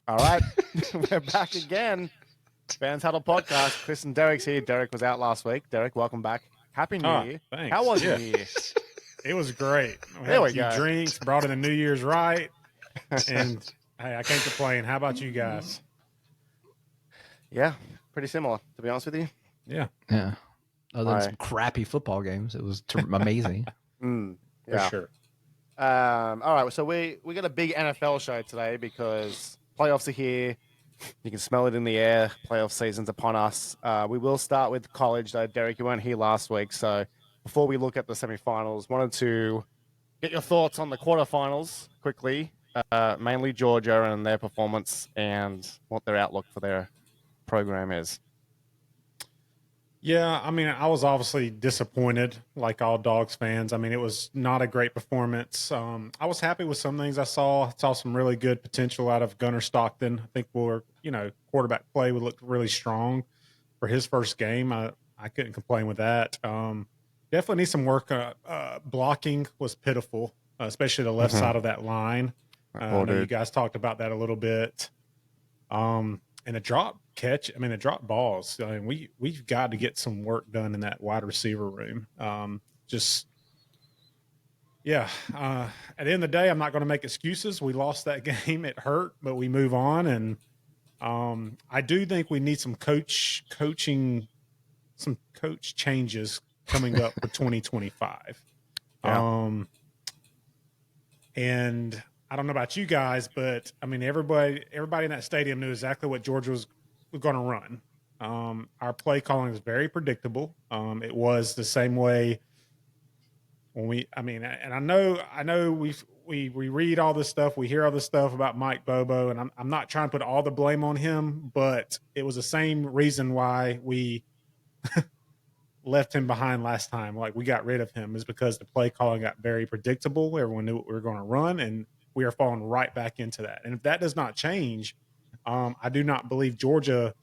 All right, we're back again. Fans Huddle podcast. Chris and Derek's here. Derek was out last week. Derek, welcome back. Happy New Year. Thanks. How was your New Year? It was great. We There had we a few go. drinks, brought in the New Year's right, and hey, I can't complain. How about you guys? Yeah, pretty similar, to be honest with you. Yeah. Other than some crappy football games, it was amazing. Yeah. For sure. All right, so we got a big NFL show today because playoffs are here. You can smell it in the air. Playoff season's upon us. We will start with college, though. Derek, you weren't here last week, so before we look at the semifinals, wanted to get your thoughts on the quarterfinals quickly, mainly Georgia and their performance and what their outlook for their program is. Yeah, I mean, I was obviously disappointed, like all Dogs fans. I mean, it was not a great performance. I was happy with some things I saw. Saw some really good potential out of Gunnar Stockton. I think quarterback play would look really strong for his first game. I couldn't complain with that. Definitely need some work. Blocking was pitiful, especially the left side of that line. I know you guys talked about that a little bit. And the drop the balls. I mean, we've got to get some work done in that wide receiver room. At the end of the day, I'm not going to make excuses. We lost that game. It hurt, but we move on. And I do think we need some coach changes coming up for 2025. Yeah. And I don't know about you guys, but I mean, everybody in that stadium knew exactly what Georgia was going to run. Our play calling is very predictable. It was the same way when I know we read all this stuff, we hear all this stuff about Mike Bobo, and I'm not trying to put all the blame on him, but it was the same reason why we left him behind last time. Like, we got rid of him is because the play calling got very predictable. Everyone knew what we were going to run, and we are falling right back into that. And if that does not change, I do not believe Georgia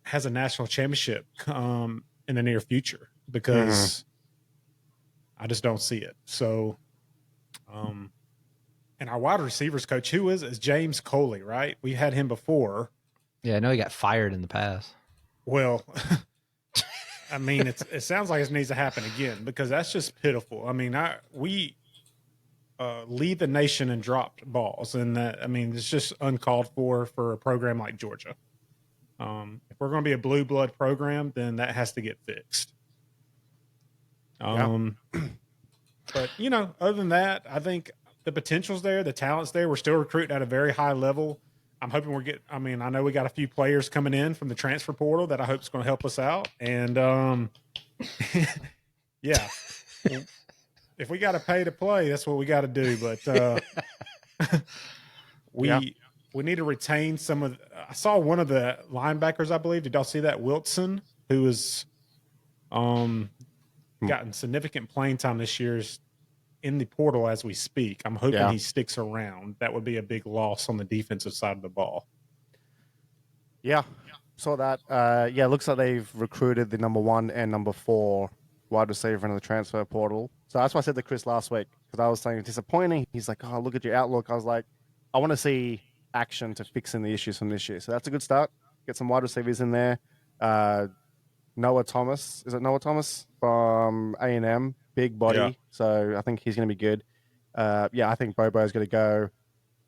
has a national championship in the near future because I just don't see it. So, and our wide receivers coach, who is James Coley, right? We had him before. Yeah, I know he got fired in the past. Well, I mean, it sounds like it needs to happen again because that's just pitiful. I mean, we lead the nation in dropped balls, and it's just uncalled for a program like Georgia. If we're going to be a blue blood program, then that has to get fixed. But other than that, I think the potential's there, the talent's there. We're still recruiting at a very high level. I'm hoping I know we got a few players coming in from the transfer portal that I hope is going to help us out. And yeah. If we got to pay to play, that's what we got to do. But we need to retain some of. I saw one of the linebackers, I believe. Did y'all see that? Wilson, who is gotten significant playing time this year, is in the portal as we speak. I'm hoping he sticks around. That would be a big loss on the defensive side of the ball. Yeah, saw that. Looks like they've recruited the number 1 and number 4 wide receiver in the transfer portal. So that's why I said to Chris last week, because I was saying disappointing. He's like, oh, look at your outlook. I was like, I want to see action to fixing the issues from this year. So that's a good start. Get some wide receivers in there. Noah Thomas. Is it Noah Thomas from A&M? Big body. Yeah. So I think he's going to be good. I think Bobo is going to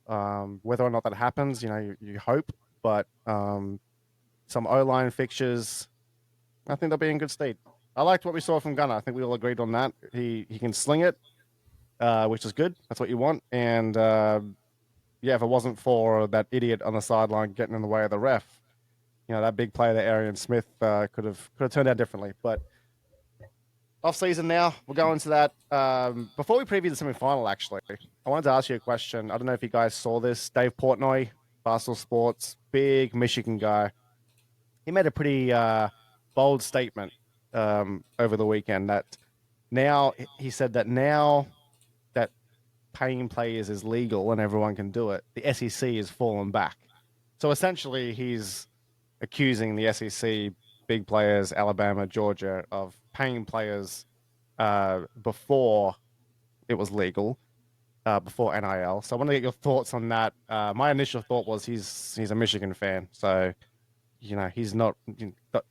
go. Whether or not that happens, you hope. But some O-line fixtures, I think they'll be in good state. I liked what we saw from Gunnar. I think we all agreed on that. He can sling it, which is good. That's what you want. And if it wasn't for that idiot on the sideline getting in the way of the ref, that big play that Arian Smith could have turned out differently. But off season now, we'll go into that. Before we preview the semifinal, actually, I wanted to ask you a question. I don't know if you guys saw this. Dave Portnoy, Barstool Sports, big Michigan guy. He made a pretty bold statement over the weekend that he said that now that paying players is legal and everyone can do it, the SEC is fallen back. So essentially, he's accusing the SEC, big players, Alabama, Georgia, of paying players before it was legal. before NIL. So I want to get your thoughts on that. My initial thought was he's a Michigan fan, so he's not.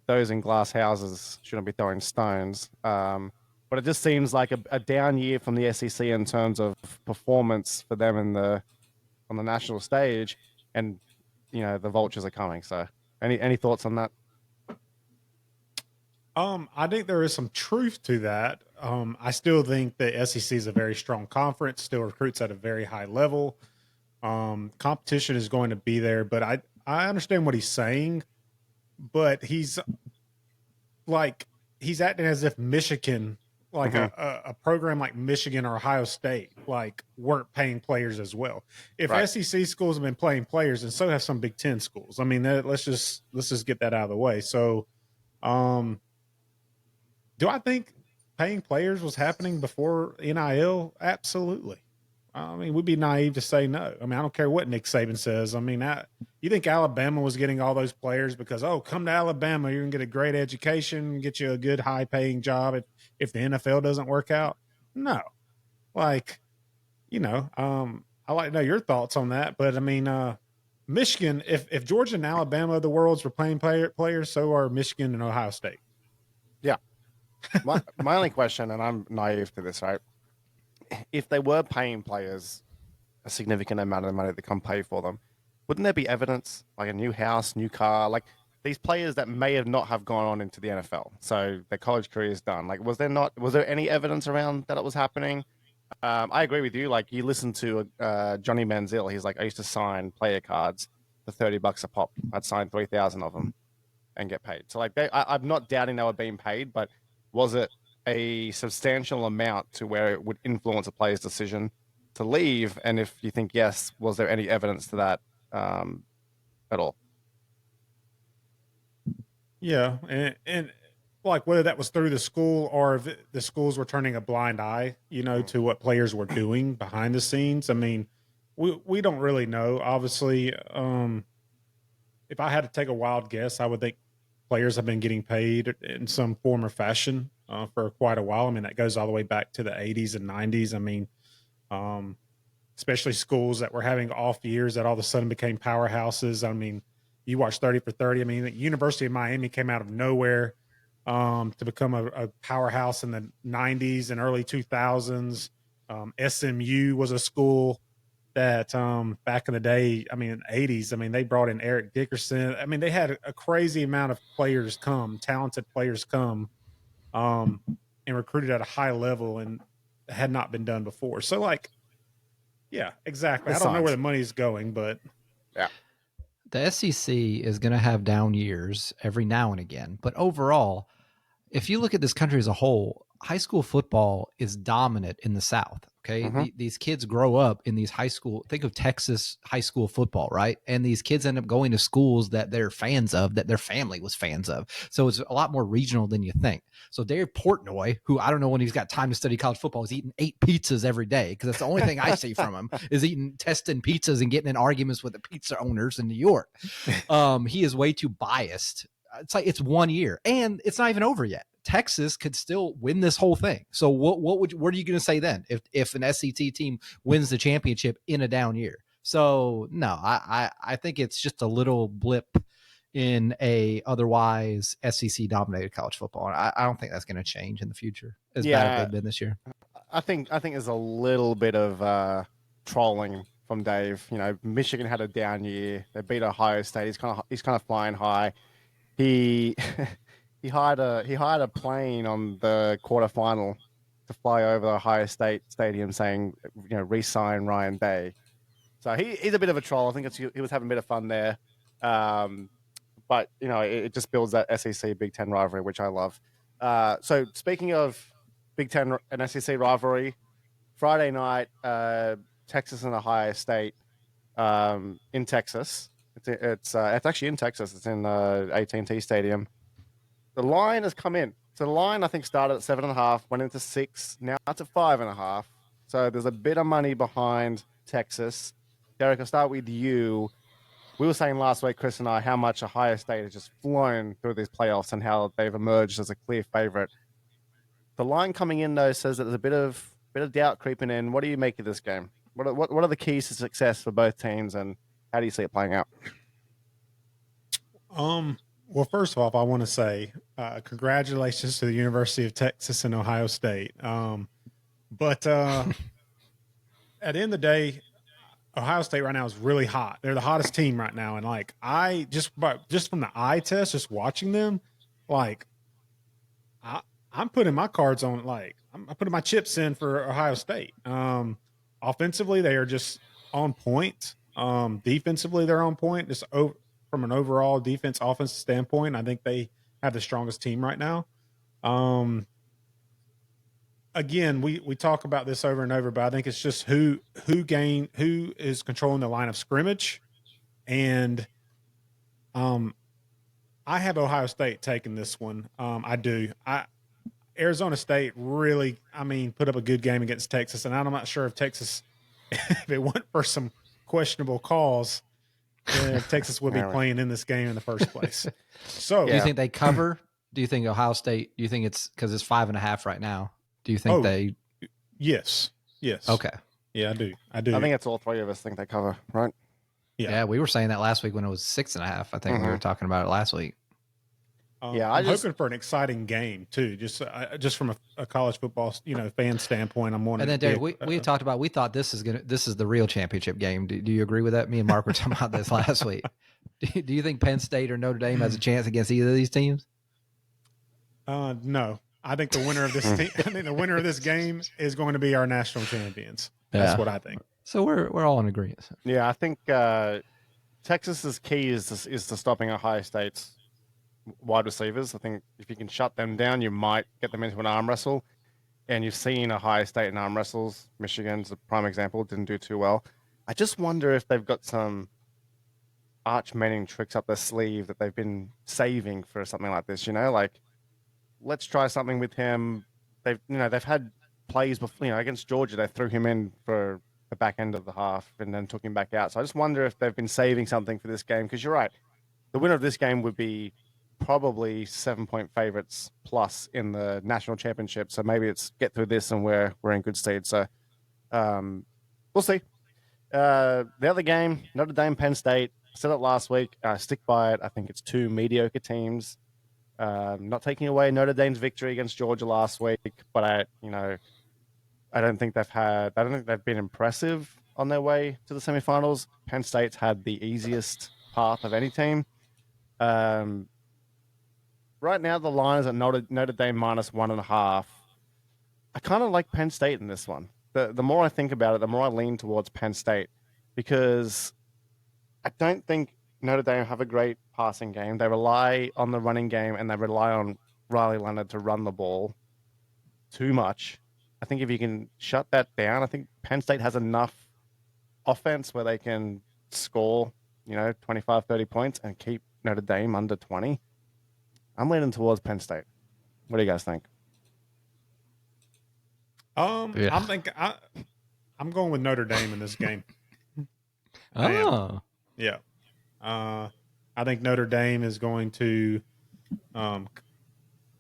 Those in glass houses shouldn't be throwing stones. But it just seems like a down year from the SEC in terms of performance for them on the national stage, and the vultures are coming. So any thoughts on that? I think there is some truth to that. I still think the SEC is a very strong conference, still recruits at a very high level. Competition is going to be there, but I understand what he's saying, but he's acting as if Michigan, like a program like Michigan or Ohio State, like weren't paying players as well. If Right. SEC schools have been playing players, and so have some Big Ten schools. I mean, let's just get that out of the way. So, do I think paying players was happening before NIL? Absolutely. I mean, we'd be naive to say no. I mean, I don't care what Nick Saban says. I mean, you think Alabama was getting all those players because, come to Alabama, you're going to get a great education, get you a good high-paying job if the NFL doesn't work out? No. Like, I like to know your thoughts on that. But, I mean, Michigan, if Georgia and Alabama of the worlds were playing players, so are Michigan and Ohio State. Yeah. My only question, and I'm naive to this, right? If they were paying players a significant amount of money to come pay for them, wouldn't there be evidence, like a new house, new car, like these players that may have not have gone on into the NFL, so their college career is done? Like, was there any evidence around that it was happening? I agree with you. Like, you listen to Johnny Manziel, he's like, I used to sign player cards for $30 a pop. I'd sign 3,000 of them and get paid. So like, I'm not doubting they were being paid, but was it a substantial amount to where it would influence a player's decision to leave? And if you think yes, was there any evidence to that at all? Yeah, and like whether that was through the school or if the schools were turning a blind eye, to what players were doing behind the scenes. I mean, we don't really know. Obviously, if I had to take a wild guess, I would think players have been getting paid in some form or fashion for quite a while. I mean, that goes all the way back to the 80s and 90s. I mean, especially schools that were having off years that all of a sudden became powerhouses. I mean, you watch 30 for 30. I mean, the University of Miami came out of nowhere to become a powerhouse in the 90s and early 2000s. SMU was a school that back in the day, I mean, in the 80s, I mean, they brought in Eric Dickerson. I mean, they had a crazy amount of players come, talented players come, and recruited at a high level and had not been done before. So, like, yeah, exactly. I don't know where the money's going, but yeah. The SEC is going to have down years every now and again. But overall, if you look at this country as a whole, high school football is dominant in the South. Okay. These kids grow up in these high school, think of Texas high school football, right? And these kids end up going to schools that they're fans of, that their family was fans of. So it's a lot more regional than you think. So Dave Portnoy, who I don't know when he's got time to study college football, is eating 8 pizzas every day, because that's the only thing I see from him is testing pizzas and getting in arguments with the pizza owners in New York. He is way too biased. It's like it's 1 year and it's not even over yet. Texas could still win this whole thing. So what are you going to say then if an SEC team wins the championship in a down year? So no, I think it's just a little blip in a otherwise SEC dominated college football. And I don't think that's going to change in the future as bad as they've been this year. I think there's a little bit of trolling from Dave. Michigan had a down year. They beat Ohio State. He's kind of flying high. He he hired a plane on the quarterfinal to fly over Ohio State Stadium, saying, re-sign Ryan Day. So he's a bit of a troll. I think he was having a bit of fun there, but it just builds that SEC Big Ten rivalry, which I love. So speaking of Big Ten and SEC rivalry, Friday night, Texas and Ohio State in Texas. It's actually in Texas. It's in AT&T Stadium. The line has come in. So the line, I think, started at 7.5, went into 6. Now it's at 5.5. So there's a bit of money behind Texas. Derek, I'll start with you. We were saying last week, Chris and I, how much Ohio State has just flown through these playoffs and how they've emerged as a clear favorite. The line coming in, though, says that there's a bit of doubt creeping in. What do you make of this game? What are the keys to success for both teams, and how do you see it playing out? Well, first of all, I want to say congratulations to the University of Texas and Ohio State. But at the end of the day, Ohio State right now is really hot. They're the hottest team right now, and like I just from the eye test, just watching them, like I'm putting my cards on. Like I'm putting my chips in for Ohio State. Offensively, they are just on point. Defensively, they're on point. Just from an overall defense offense standpoint, I think they have the strongest team right now. Again, we talk about this over and over, but I think it's just who is controlling the line of scrimmage, and I have Ohio State taking this one. I do. Arizona State really, put up a good game against Texas, and I'm not sure if Texas, if it went for some questionable calls, Texas would be playing in this game in the first place. So, do you think they cover? Do you think Ohio State? Do you think it's because it's 5.5 right now? Do you think they? Yes. Okay. Yeah, I do. I think it's all three of us think they cover, right? Yeah, we were saying that last week when it was 6.5. I think we were talking about it last week. I'm hoping for an exciting game too. Just from a college football, fan standpoint, I'm wanting. And then, Dave, we talked about. We thought this is the real championship game. Do you agree with that? Me and Mark were talking about this last week. Do you think Penn State or Notre Dame has a chance against either of these teams? No. I think the winner of this the winner of this game is going to be our national champions. That's what I think. So we're all in agreement. Yeah, I think Texas's key is to stopping Ohio State's wide receivers. I think if you can shut them down, you might get them into an arm wrestle. And you've seen Ohio State in arm wrestles. Michigan's a prime example. Didn't do too well. I just wonder if they've got some Arch Manning tricks up their sleeve that they've been saving for something like this. Like let's try something with him. They've had plays before. Against Georgia, they threw him in for the back end of the half and then took him back out. So I just wonder if they've been saving something for this game, because you're right. The winner of this game would be probably 7-point favorites plus in the national championship. So maybe it's get through this and we're in good stead. So we'll see. The other game, Notre Dame, Penn State. I said it last week. I stick by it. I think it's two mediocre teams. Not taking away Notre Dame's victory against Georgia last week, but I don't think they've been impressive on their way to the semifinals. Penn State's had the easiest path of any team. Right now, the line is at Notre Dame -1.5. I kind of like Penn State in this one. The more I think about it, the more I lean towards Penn State, because I don't think Notre Dame have a great passing game. They rely on the running game, and they rely on Riley Leonard to run the ball too much. I think if you can shut that down, I think Penn State has enough offense where they can score, 25, 30 points and keep Notre Dame under 20. I'm leaning towards Penn State. What do you guys think? I'm going with Notre Dame in this game. Oh. Yeah. I think Notre Dame is going to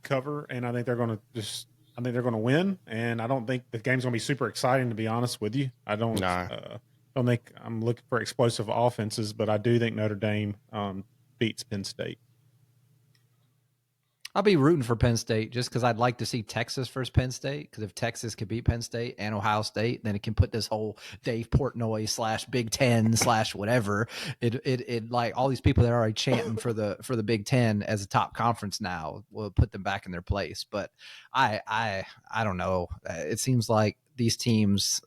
cover, and I think they're going to win. And I don't think the game's going to be super exciting, to be honest with you. I don't think I'm looking for explosive offenses, but I do think Notre Dame beats Penn State. I'll be rooting for Penn State just because I'd like to see Texas versus Penn State. Because if Texas could beat Penn State and Ohio State, then it can put this whole Dave Portnoy / Big Ten / whatever. It like all these people that are already chanting for the Big Ten as a top conference now will put them back in their place. But I don't know. It seems like these teams,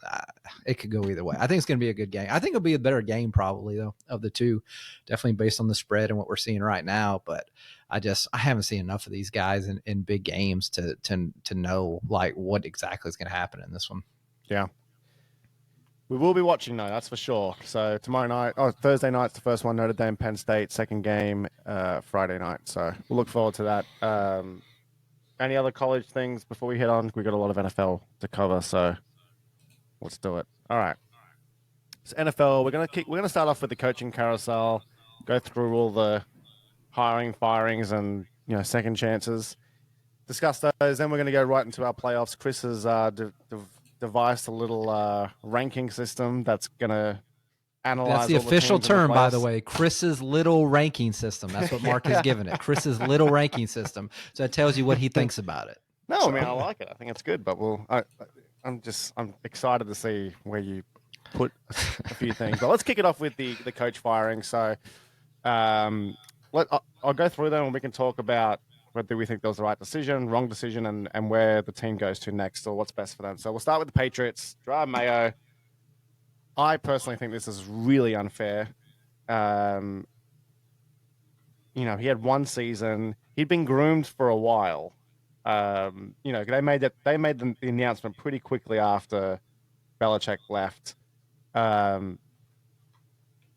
it could go either way. I think it's going to be a good game. I think it'll be a better game probably though of the two, definitely based on the spread and what we're seeing right now. But I haven't seen enough of these guys in big games to know like what exactly is going to happen in this one. Yeah. We will be watching though, that's for sure. So Thursday night's the first one, Notre Dame, Penn State, second game, Friday night. So we'll look forward to that. Any other college things before we head on? We've got a lot of NFL to cover, so let's do it. All right. So NFL, we're gonna start off with the coaching carousel, go through all the hiring, firings, and second chances. Discuss those. Then we're going to go right into our playoffs. Chris has devised a little ranking system that's gonna analyze. That's the all official the teams and term, by the players. way. Chris's little ranking system. That's what Mark has given it. Chris's little ranking system. So it tells you what he thinks about it. No, So, I mean I like it. I think it's good, but I'm excited to see where you put a few things. But let's kick it off with the coach firing. So, I'll go through them and we can talk about whether we think that was the right decision, wrong decision, and where the team goes to next or what's best for them. So we'll start with the Patriots. Gerard Mayo. I personally think this is really unfair. He had one season. He'd been groomed for a while. They made the announcement pretty quickly after Belichick left.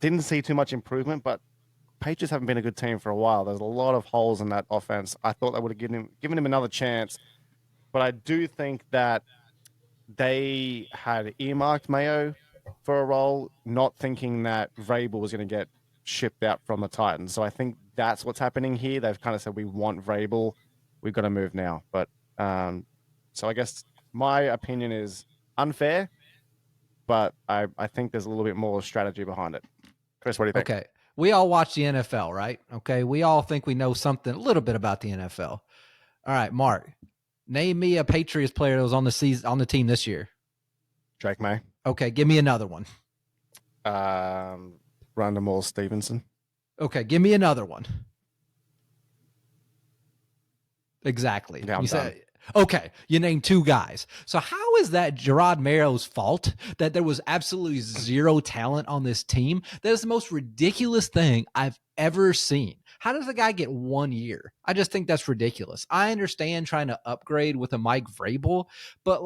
Didn't see too much improvement, but Patriots haven't been a good team for a while. There's a lot of holes in that offense. I thought they would have given him another chance, but I do think that they had earmarked Mayo for a role, not thinking that Vrabel was going to get shipped out from the Titans. So I think that's what's happening here. They've kind of said, we want Vrabel. We've got to move now. But so I guess my opinion is unfair, but I think there's a little bit more strategy behind it. Chris, what do you think? Okay. We all watch the NFL, right? Okay. We all think we know something, a little bit about the NFL. All right, Mark, name me a Patriots player that was on the team this year. Drake May. Okay, give me another one. Randall Moore Stevenson. Okay, give me another one. Exactly. Yeah, I'm done. Okay, you named two guys. So how is that Gerard Mayo's fault that there was absolutely zero talent on this team? That is the most ridiculous thing I've ever seen. How does the guy get 1 year? I just think that's ridiculous. I understand trying to upgrade with a Mike Vrabel, but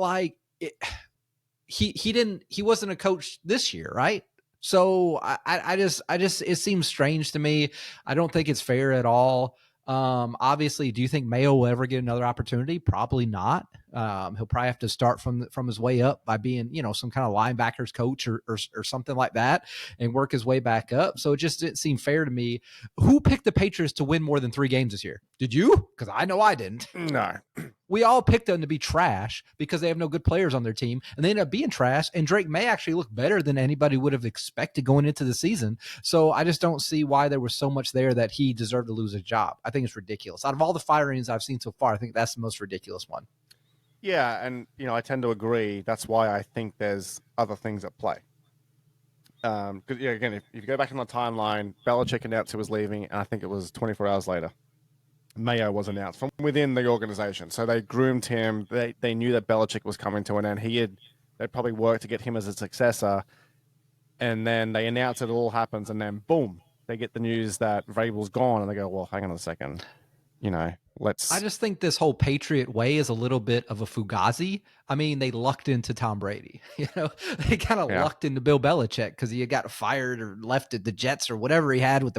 he wasn't a coach this year, right? So I just it seems strange to me. I don't think it's fair at all. Obviously, do you think Mayo will ever get another opportunity? Probably not. He'll probably have to start from his way up by being, some kind of linebackers coach or something like that and work his way back up. So it just didn't seem fair to me. Who picked the Patriots to win more than 3 games this year? Did you? Because I know I didn't. No. We all picked them to be trash because they have no good players on their team, and they end up being trash. And Drake May actually look better than anybody would have expected going into the season. So I just don't see why there was so much there that he deserved to lose his job. I think it's ridiculous. Out of all the firings I've seen so far, I think that's the most ridiculous one. Yeah, and I tend to agree. That's why I think there's other things at play. Because again, if you go back in the timeline, Belichick announced he was leaving, and I think it was 24 hours later, Mayo was announced from within the organization. So they groomed him. They knew that Belichick was coming to an end. They probably worked to get him as a successor, and then they announce it all happens, and then boom, they get the news that Vrabel's gone, and they go, well, hang on a second, I just think this whole Patriot way is a little bit of a fugazi. I mean, they lucked into Tom Brady. They kind of lucked into Bill Belichick because he got fired or left at the Jets or whatever he had with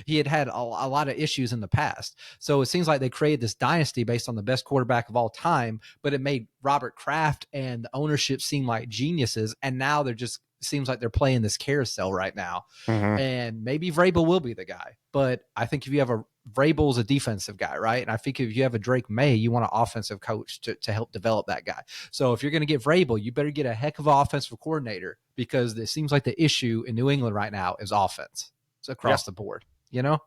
he had a lot of issues in the past. So it seems like they created this dynasty based on the best quarterback of all time, but it made Robert Kraft and the ownership seem like geniuses. And now seems like they're playing this carousel right now. Mm-hmm. And maybe Vrabel will be the guy. But I think if you have Vrabel's a defensive guy, right? And I think if you have a Drake May, you want an offensive coach to help develop that guy. So if you're going to get Vrabel, you better get a heck of an offensive coordinator because it seems like the issue in New England right now is offense. It's across the board, Yeah,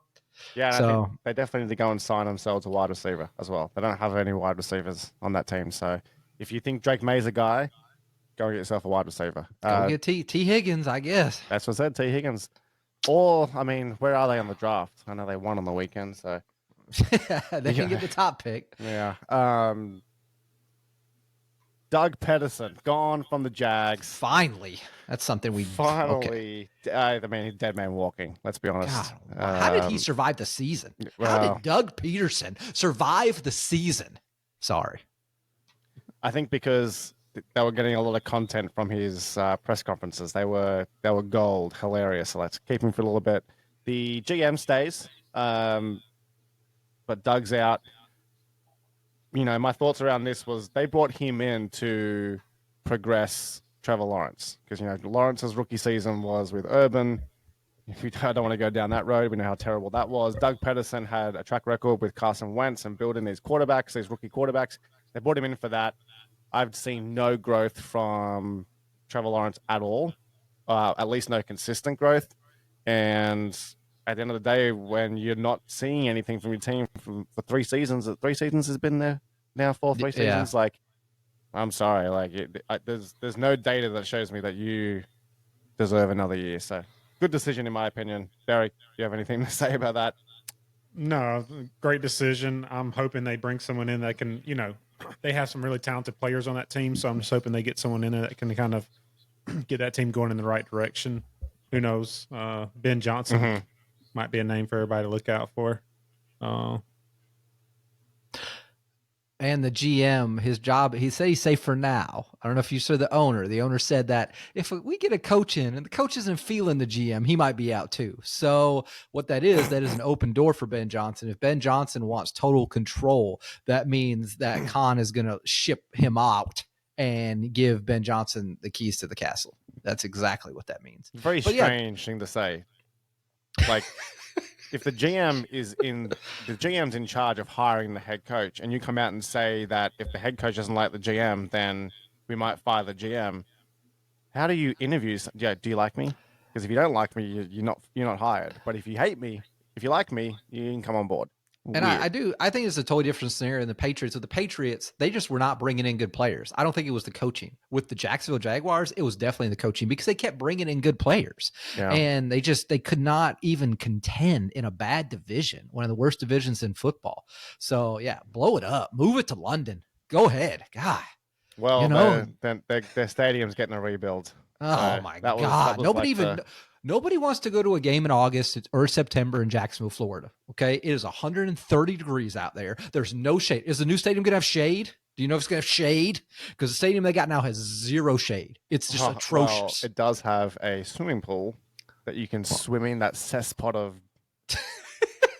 so I think they definitely need to go and sign themselves a wide receiver as well. They don't have any wide receivers on that team. So if you think Drake May's a guy, go get yourself a wide receiver. Go get T. Higgins, I guess. That's what I said, T. Higgins. Or, where are they on the draft? I know they won on the weekend, so. They can get the top pick. Yeah. Doug Pederson, gone from the Jags. Finally. That's something we... Finally. Okay. Dead man walking, let's be honest. God, how did he survive the season? How did Doug Peterson survive the season? Sorry. I think because... they were getting a lot of content from his press conferences. They were gold, hilarious. So let's keep him for a little bit. The GM stays, but Doug's out. My thoughts around this was they brought him in to progress Trevor Lawrence because Lawrence's rookie season was with Urban. I don't want to go down that road. We know how terrible that was. Doug Pederson had a track record with Carson Wentz and building these rookie quarterbacks. They brought him in for that. I've seen no growth from Trevor Lawrence at all. At least no consistent growth. And at the end of the day, when you're not seeing anything from your team for 3 seasons, 3 seasons has been there now for 3 seasons. Like, I'm sorry, like there's no data that shows me that you deserve another year. So good decision in my opinion. Barry, do you have anything to say about that? No, great decision. I'm hoping they bring someone in that can, they have some really talented players on that team. So I'm just hoping they get someone in there that can kind of get that team going in the right direction. Who knows? Ben Johnson might be a name for everybody to look out for. And the GM, his job, he said he's safe for now. I don't know if you saw the owner. The owner said that if we get a coach in and the coach isn't feeling the GM, he might be out too. So what that is an open door for Ben Johnson. If Ben Johnson wants total control, that means that Khan is going to ship him out and give Ben Johnson the keys to the castle. That's exactly what that means. Very strange thing to say. Like, if the GM's in charge of hiring the head coach, and you come out and say that if the head coach doesn't like the GM, then we might fire the GM. How do you interview? Yeah, do you like me? Because if you don't like me, you're not hired. But if you hate me, if you like me, you can come on board. And I think it's a totally different scenario in the Patriots. With the Patriots, they just were not bringing in good players. I don't think it was the coaching. With the Jacksonville Jaguars, it was definitely the coaching because they kept bringing in good players. Yeah. And they could not even contend in a bad division, one of the worst divisions in football. So, yeah, blow it up. Move it to London. Go ahead. God. Well, their stadium's getting a rebuild. Oh, my God. Nobody wants to go to a game in August or September in Jacksonville, Florida. Okay. It is 130 degrees out there. There's no shade. Is the new stadium going to have shade? Do you know if it's going to have shade? Because the stadium they got now has zero shade. It's just atrocious. Well, it does have a swimming pool that you can swim in, that cesspot of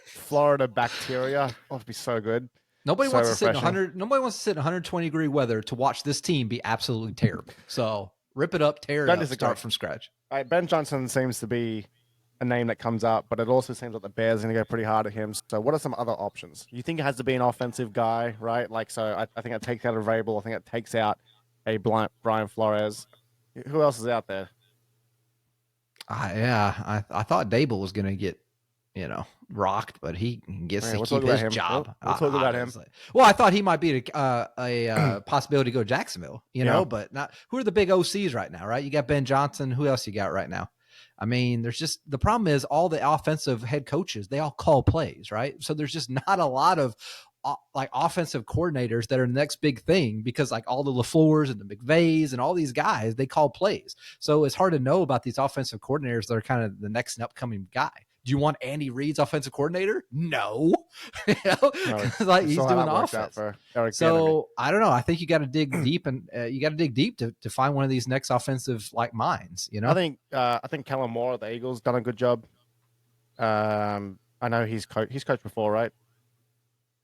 Florida bacteria. Oh, it'd be so good. Nobody wants to sit in 120 degree weather to watch this team be absolutely terrible. So rip it up, tear it up, start from scratch. Ben Johnson seems to be a name that comes up, but it also seems like the Bears are going to go pretty hard at him. So what are some other options? You think it has to be an offensive guy, right? Like, so I think it takes out a Vrabel. I think it takes out a Brian Flores. Who else is out there? I thought Dable was going to get, rocked, but he gets to keep his job. We'll talk about him. Well, I thought he might be a possibility to go to Jacksonville, but not. Who are the big OCs right now, right? You got Ben Johnson. Who else you got right now? I mean, the problem is all the offensive head coaches, they all call plays, right? So there's just not a lot of offensive coordinators that are the next big thing because like all the LaFleurs and the McVays and all these guys, they call plays. So it's hard to know about these offensive coordinators that are kind of the next and upcoming guy. Do you want Andy Reid's offensive coordinator? No. Like he's doing offense. So I don't know. I think you got to dig deep and to find one of these next offensive like minds. I think Kellen Moore at the Eagles done a good job. I know he's coached before, right?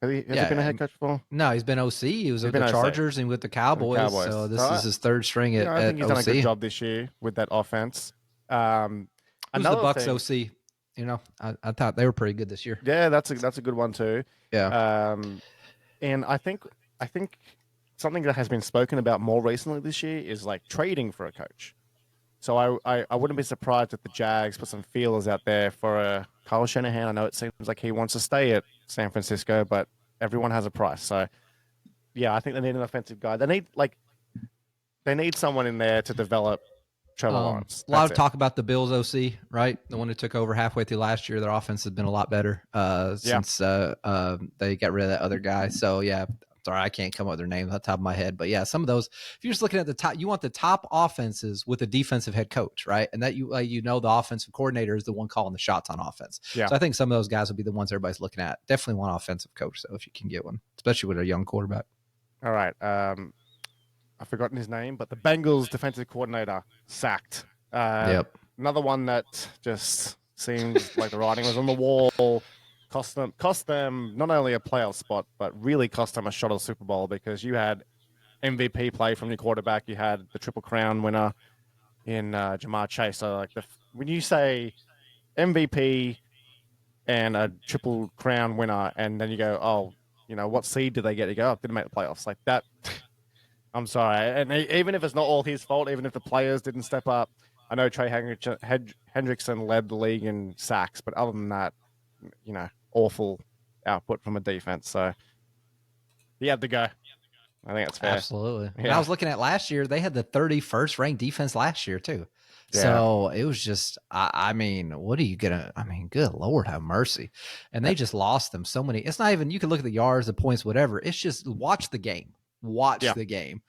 Has he been a head coach before? No, he's been OC. He was with the Chargers and with the Cowboys. So this is his third string at OC. I think he's done a good job this year with that offense. Who's the Bucs OC? I thought they were pretty good this year. Yeah, that's a good one too. Yeah. And I think something that has been spoken about more recently this year is like trading for a coach. So I wouldn't be surprised if the Jags put some feelers out there for Kyle Shanahan. I know it seems like he wants to stay at San Francisco, but everyone has a price. So yeah, I think they need an offensive guy. They need someone in there to develop Trevor Lawrence. A lot of talk about the Bills OC, right? The one who took over halfway through last year. Their offense has been a lot better since they got rid of that other guy. So yeah, sorry, I can't come up with their names off the top of my head. But yeah, some of those, if you're just looking at the top, you want the top offenses with a defensive head coach, right? And that the offensive coordinator is the one calling the shots on offense. Yeah. So I think some of those guys will be the ones everybody's looking at. Definitely one offensive coach, though, if you can get one, especially with a young quarterback. All right. I've forgotten his name, but the Bengals defensive coordinator sacked. Yep. Another one that just seems like the writing was on the wall. Cost them not only a playoff spot, but really cost them a shot at the Super Bowl because you had MVP play from your quarterback. You had the Triple Crown winner in Jamar Chase. So like when you say MVP and a Triple Crown winner, and then you go, what seed did they get? You go, didn't make the playoffs. Like that. I'm sorry. And even if it's not all his fault, even if the players didn't step up, I know Trey Hendrickson led the league in sacks, but other than that, awful output from a defense. So he had to go. I think that's fair. Absolutely. Yeah. And I was looking at last year, they had the 31st ranked defense last year too. Yeah. So it was just, I mean, what are you gonna? I mean, good Lord, have mercy. And they just lost them so many. It's not even, you can look at the yards, the points, whatever. It's just watch the game. Watch the game.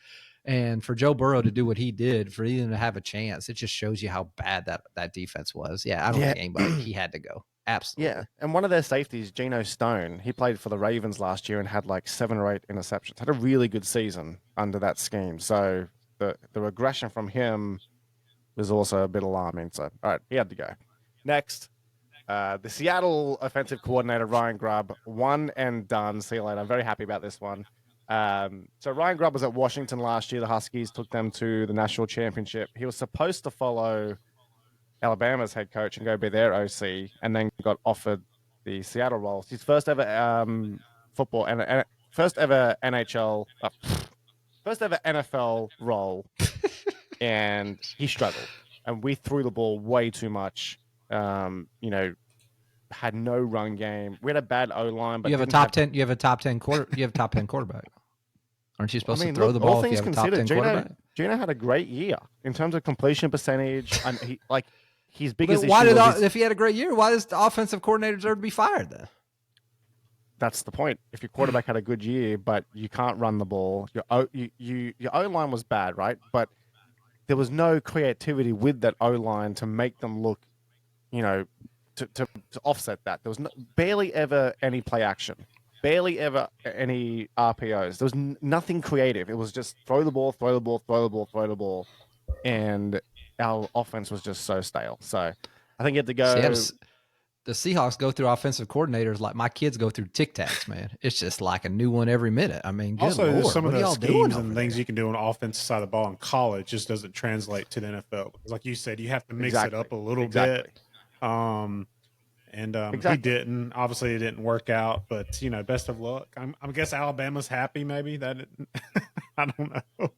And for Joe Burrow to do what he did, for even to have a chance, it just shows you how bad that defense was. Yeah, I don't think anybody, he had to go. Absolutely. Yeah, and one of their safeties, Geno Stone, he played for the Ravens last year and had like 7 or 8 interceptions. Had a really good season under that scheme. So the regression from him was also a bit alarming. So, all right, he had to go. Next, the Seattle offensive coordinator, Ryan Grubb, one and done. See you later. I'm very happy about this one. So Ryan Grubb was at Washington last year. The Huskies took them to the national championship. He was supposed to follow Alabama's head coach and go be their OC, and then got offered the Seattle role. His first ever football and first ever NHL, first ever NFL role, and he struggled. And we threw the ball way too much. Had no run game. We had a bad O line, but you have a top 10. You have a top 10 quarterback. Aren't you supposed to throw the ball if you have a top 10 quarterback? Geno had a great year in terms of completion percentage, and his biggest issue if he had a great year, why does the offensive coordinator deserve to be fired then? That's the point. If your quarterback had a good year, but you can't run the ball, your O-line was bad, right? But there was no creativity with that O-line to make them look, to offset that. There was barely ever any play action, barely ever any RPOs. There was nothing creative. It was just throw the ball, throw the ball, throw the ball, throw the ball. And our offense was just so stale. So I think you have to go. The Seahawks go through offensive coordinators like my kids go through Tic Tacs, man. It's just like a new one every minute. I mean, good also, Lord, some of the schemes and things there? you can do on the offensive side of the ball in college just doesn't translate to the NFL. Like you said, you have to mix it up a little bit. He didn't. Obviously, it didn't work out. But best of luck. I guess Alabama's happy. Maybe that. I don't know.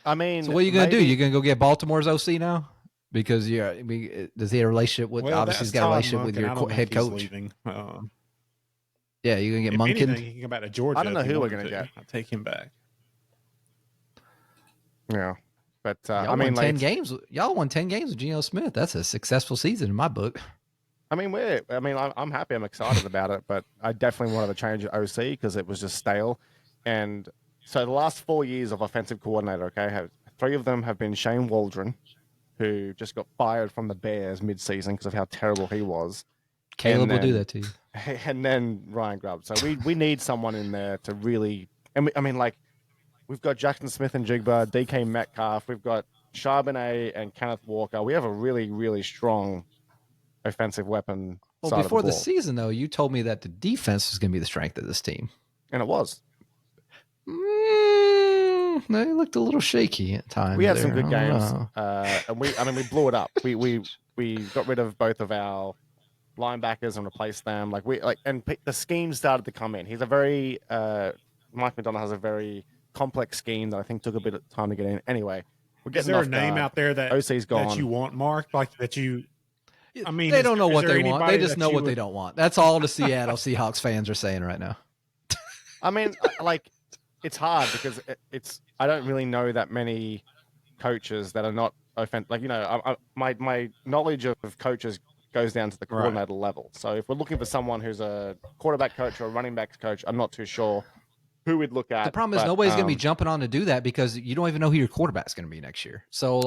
I mean, so what are you going to do? You're going to go get Baltimore's OC now? Because does he have a relationship with? Obviously, he's got a relationship with your head coach. Leaving. Yeah, you're going to get Munkin. Anything, he can come back to Georgia. I don't know who we're going to get. I'll take him back. Yeah, but y'all won 10 games. Y'all won 10 games with Geno Smith. That's a successful season in my book. I mean, I'm happy. I'm excited about it, but I definitely wanted to change the OC because it was just stale. And so the last 4 years of offensive coordinator, 3 of them have been Shane Waldron, who just got fired from the Bears mid-season because of how terrible he was. Caleb will do that to you. And then Ryan Grubb. So we need someone in there to really. And we've got Jackson Smith and Jigba, DK Metcalf. We've got Charbonnet and Kenneth Walker. We have a really, really strong offensive weapon. Well, before the season, though, you told me that the defense was going to be the strength of this team, and it was. They looked a little shaky at times. We had some good games, and we blew it up. We got rid of both of our linebackers and replaced them. And the scheme started to come in. He's a very Mike McDonald has a very complex scheme that I think took a bit of time to get in. Anyway, is there a name out there that OC's gone. that you want, Mark? Like that you. I mean, they don't know what they want. They just know what they don't want. That's all the Seattle Seahawks fans are saying right now. I mean, it's hard because I don't really know that many coaches that are not offensive. My knowledge of coaches goes down to the coordinator level. So if we're looking for someone who's a quarterback coach or a running backs coach, I'm not too sure who we'd look at. The problem is nobody's going to be jumping on to do that because you don't even know who your quarterback's going to be next year. So,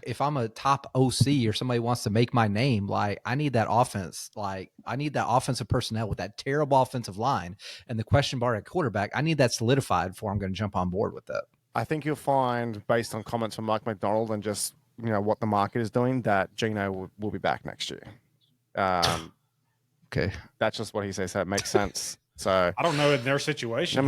if I'm a top OC or somebody wants to make my name, I need that offense. I need that offensive personnel with that terrible offensive line and the question bar at quarterback. I need that solidified before I'm going to jump on board with that. I think you'll find, based on comments from Mike McDonald and just what the market is doing, that Geno will be back next year. Okay, that's just what he says. So it makes sense. So I don't know in their situation.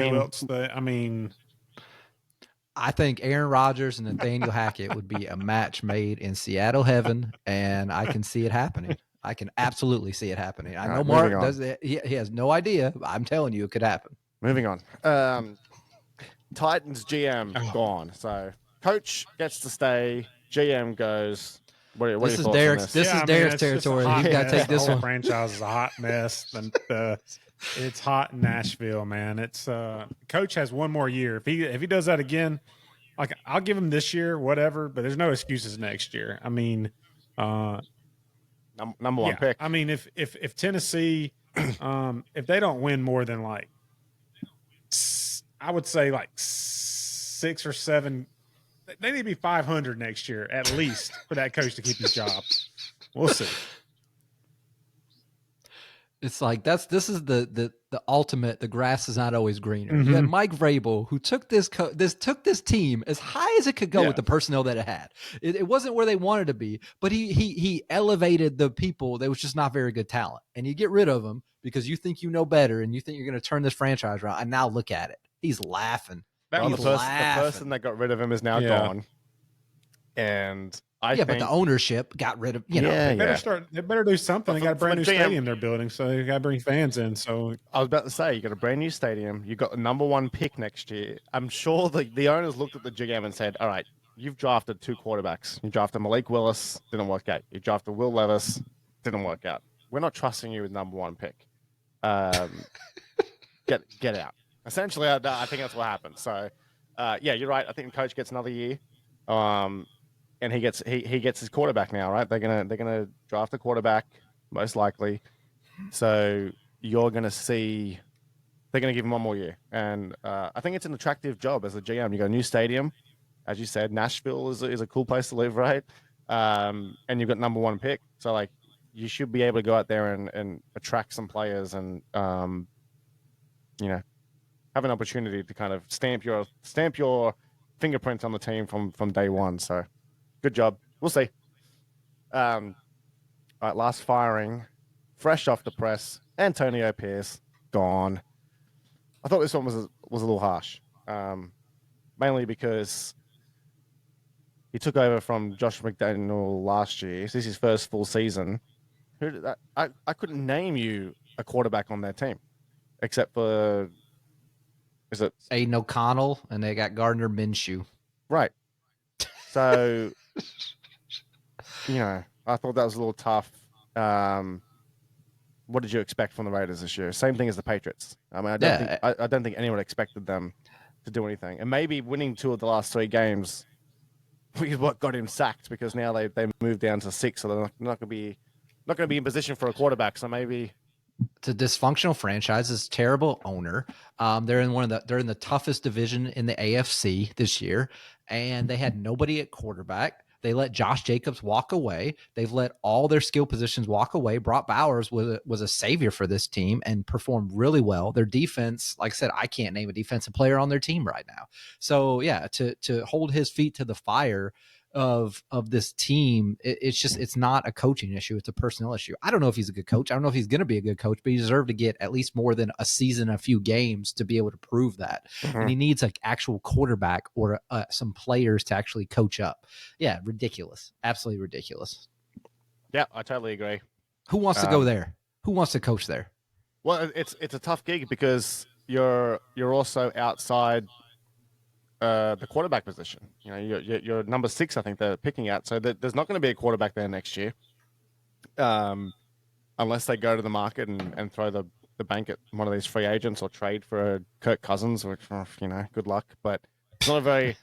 I think Aaron Rodgers and Nathaniel Hackett would be a match made in Seattle heaven, and I can see it happening. I can absolutely see it happening. I know Mark does it. He has no idea. But I'm telling you, it could happen. Moving on. Titans GM gone. So coach gets to stay. GM goes. What are your thoughts on this? This is Derek's territory. He's got to take this the whole one. franchise is a hot mess. It's hot in Nashville, man. It's coach has one more year. If he does that again, like I'll give him this year, whatever. But there's no excuses next year. I mean, number one pick. I mean, if Tennessee, if they don't win more than like, I would say like 6 or 7. They need to be 500 next year at least for that coach to keep his job. We'll see. It's like this is the ultimate. The grass is not always greener. Mm-hmm. You had Mike Vrabel, who took this team as high as it could go with the personnel that it had. It wasn't where they wanted to be, but he elevated the people that was just not very good talent. And you get rid of them because you think you know better and you think you're going to turn this franchise around. And now look at it. He's laughing. Well, the person that got rid of him is now gone. And I think, but the ownership got rid of, you know. They better do something. They got a brand new stadium they're building, so they got to bring fans in. So I was about to say, you got a brand new stadium. You got the number 1 pick next year. I'm sure the owners looked at the GM and said, all right, you've drafted 2 quarterbacks. You drafted Malik Willis, didn't work out. You drafted Will Levis, didn't work out. We're not trusting you with number 1 pick. Get out. Essentially, I think that's what happened. So, you're right. I think the coach gets another year, and he gets his quarterback now, right? They're gonna draft a quarterback most likely. So you're gonna see they're gonna give him one more year, and I think it's an attractive job as a GM. You got a new stadium, as you said. Nashville is a cool place to live, right? And you've got number 1 pick, so like you should be able to go out there and attract some players and have an opportunity to kind of stamp your fingerprint on the team from day one. So good job. We'll see. All right, last firing, fresh off the press, Antonio Pierce gone. I thought this one was a little harsh, mainly because he took over from Josh McDaniel last year. This is his first full season. I couldn't name you a quarterback on their team, except for is it Aiden O'Connell, and they got Gardner Minshew. Right. So, I thought that was a little tough. What did you expect from the Raiders this year? Same thing as the Patriots. I mean, I don't think anyone expected them to do anything. And maybe winning 2 of the last 3 games is what got him sacked, because now they moved down to 6, so they're not going to be in position for a quarterback. So maybe it's a dysfunctional franchise. It's a terrible owner. They're in the toughest division in the AFC this year, and they had nobody at quarterback. They let Josh Jacobs walk away. They've let all their skill positions walk away. Brock Bowers was a savior for this team and performed really well. Their defense, like I said, I can't name a defensive player on their team right now. So yeah, to hold his feet to the fire of this team, it's not a coaching issue. It's a personnel issue. I don't know if he's a good coach. I don't know if he's going to be a good coach, but he deserved to get at least more than a season, a few games to be able to prove that. Mm-hmm. And he needs like actual quarterback or some players to actually coach up. Yeah, ridiculous. Absolutely ridiculous. Yeah, I totally agree. Who wants to go there? Who wants to coach there? Well, it's a tough gig because you're also outside the quarterback position. You're number 6, I think they're picking at. So there's not going to be a quarterback there next year, unless they go to the market and throw the bank at one of these free agents or trade for Kirk Cousins, which good luck. But it's not a very.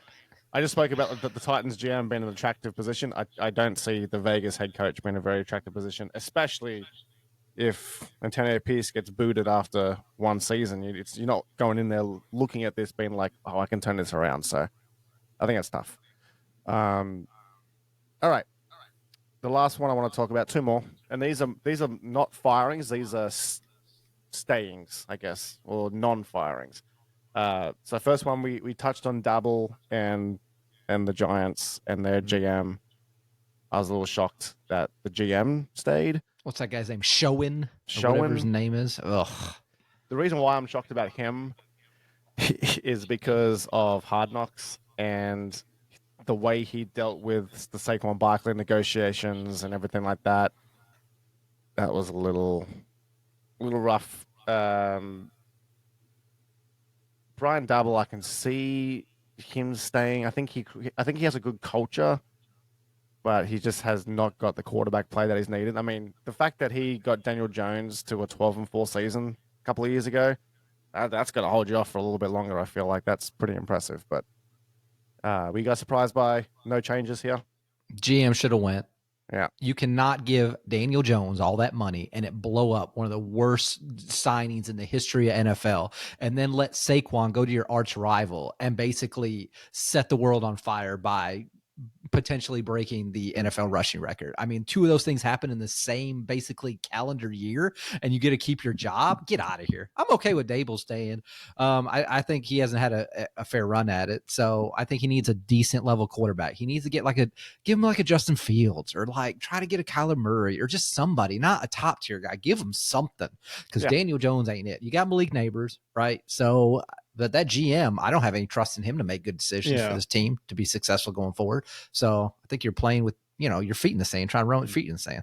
I just spoke about the Titans GM being an attractive position. I don't see the Vegas head coach being a very attractive position, especially if Antonio Pierce gets booted after 1 season. You're not going in there looking at this being like, oh, I can turn this around. So I think that's tough. All right. The last one I want to talk about, 2 more. And these are not firings. These are stayings, I guess, or non-firings. So first one, we touched on Dabble and the Giants and their GM. I was a little shocked that the GM stayed. What's that guy's name? Whatever his name is. Ugh. The reason why I'm shocked about him is because of Hard Knocks and the way he dealt with the Saquon Barkley negotiations and everything like that. That was a little rough. Brian Dabble, I can see him staying. I think he has a good culture, but he just has not got the quarterback play that he's needed. I mean, the fact that he got Daniel Jones to a 12-4 season a couple of years ago, that's going to hold you off for a little bit longer. I feel like that's pretty impressive. But were you guys surprised by no changes here? GM should have went. Yeah. You cannot give Daniel Jones all that money and it blow up, one of the worst signings in the history of NFL, and then let Saquon go to your arch rival and basically set the world on fire by potentially breaking the NFL rushing record. I mean, two of those things happen in the same basically calendar year, and you get to keep your job. Get out of here. I'm okay with Dable staying. I think he hasn't had a fair run at it, so I think he needs a decent level quarterback. He needs to give him like a Justin Fields, or like try to get a Kyler Murray, or just somebody, not a top tier guy. Give him something, because Daniel Jones ain't it. You got Malik Neighbors, right? So. But that GM, I don't have any trust in him to make good decisions for this team to be successful going forward. So I think you're playing with, your feet in the sand, trying to run with feet in the sand.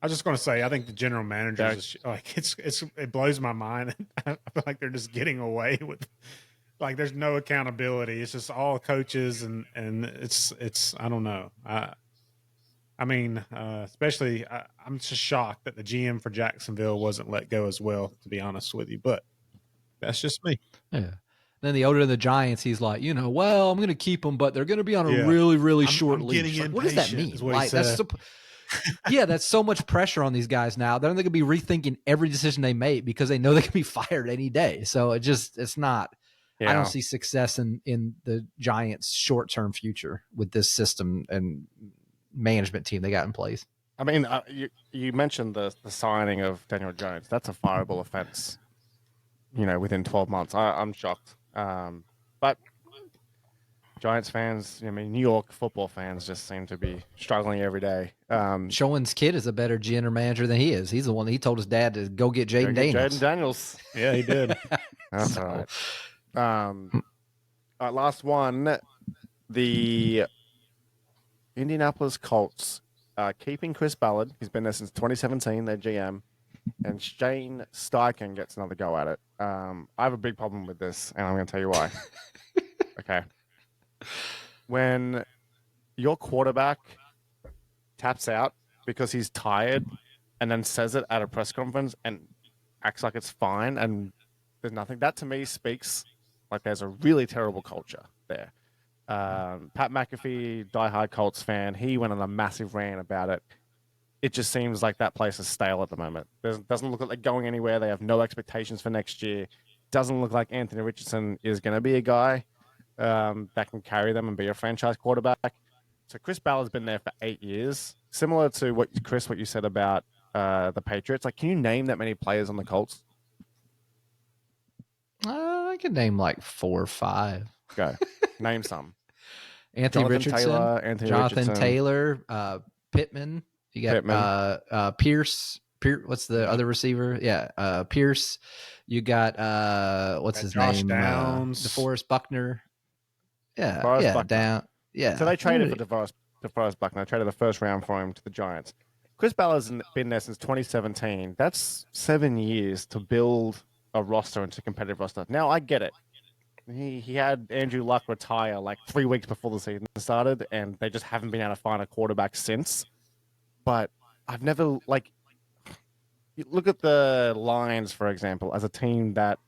I was just going to say, I think the general manager it blows my mind. I feel like they're just getting away with, like, there's no accountability. It's just all coaches, and it's I don't know. I mean, especially I'm just shocked that the GM for Jacksonville wasn't let go as well, to be honest with you. But that's just me. Yeah. Then the owner of the Giants, he's like, well, I'm going to keep them, but they're going to be on a really, really short leash. Like, what does that mean? Like, that's so much pressure on these guys now. They're going to be rethinking every decision they make because they know they can be fired any day. So it's not. Yeah. I don't see success in the Giants' short-term future with this system and management team they got in place. I mean, you mentioned the signing of Daniel Jones. That's a fireable offense. Within 12 months. I'm shocked. But Giants fans, New York football fans just seem to be struggling every day. Schoen's kid is a better general manager than he is. He's the one that he told his dad to go get Jaden Daniels. Jaden Daniels. Yeah, he did. That's all right. Last one. The Indianapolis Colts keeping Chris Ballard. He's been there since 2017, their GM. And Shane Steichen gets another go at it. I have a big problem with this, and I'm going to tell you why. Okay. When your quarterback taps out because he's tired and then says it at a press conference and acts like it's fine and there's nothing, that to me speaks like there's a really terrible culture there. Pat McAfee, diehard Colts fan, he went on a massive rant about it. It just seems like that place is stale at the moment. Doesn't look like they're going anywhere. They have no expectations for next year. Doesn't look like Anthony Richardson is going to be a guy that can carry them and be a franchise quarterback. So Chris Ballard's been there for 8 years. Similar to what you said about the Patriots. Like, can you name that many players on the Colts? I can name like 4 or 5. Go. Name some. Jonathan Richardson. Taylor, Pittman. You got Pierce. What's the other receiver? Yeah, Pierce. You got what's his Josh name? Downs. DeForest Buckner. Yeah, Buckner. So they traded for DeForest Buckner. They traded the first round for him to the Giants. Chris Ballard's been there since 2017. That's 7 years to build a roster into a competitive roster. Now I get it. He had Andrew Luck retire like 3 weeks before the season started, and they just haven't been able to find a quarterback since. But I've never, look at the Lions, for example, as a team that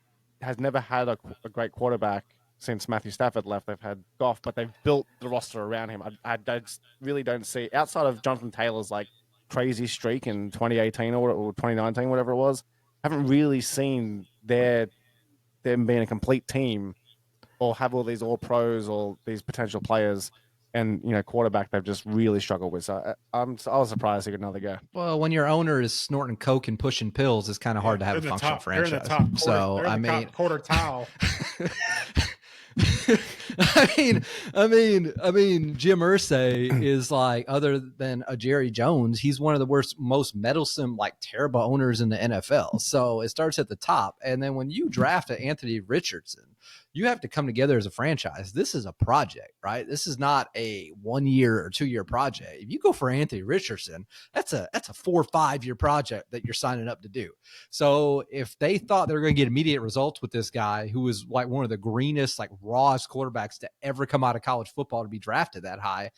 has never had a great quarterback since Matthew Stafford left. They've had Goff, but they've built the roster around him. I really don't see, outside of Jonathan Taylor's crazy streak in 2018 or 2019, whatever it was, I haven't really seen them being a complete team or have all these all pros or these potential players. And, quarterback, they've just really struggled with. So I was surprised he got another go. Well, when your owner is snorting coke and pushing pills, it's kind of hard to have a functional franchise. Quarter tile. I mean, Jim Irsay is like, other than a Jerry Jones, he's one of the most meddlesome, like terrible owners in the NFL. So it starts at the top. And then when you draft an Anthony Richardson, you have to come together as a franchise. This is a project, right? This is not a 1 year or 2 year project. If you go for Anthony Richardson, that's a 4 or 5 year project that you're signing up to do. So if they thought they were going to get immediate results with this guy, who was like one of the greenest, like rawest quarterbacks to ever come out of college football to be drafted that high,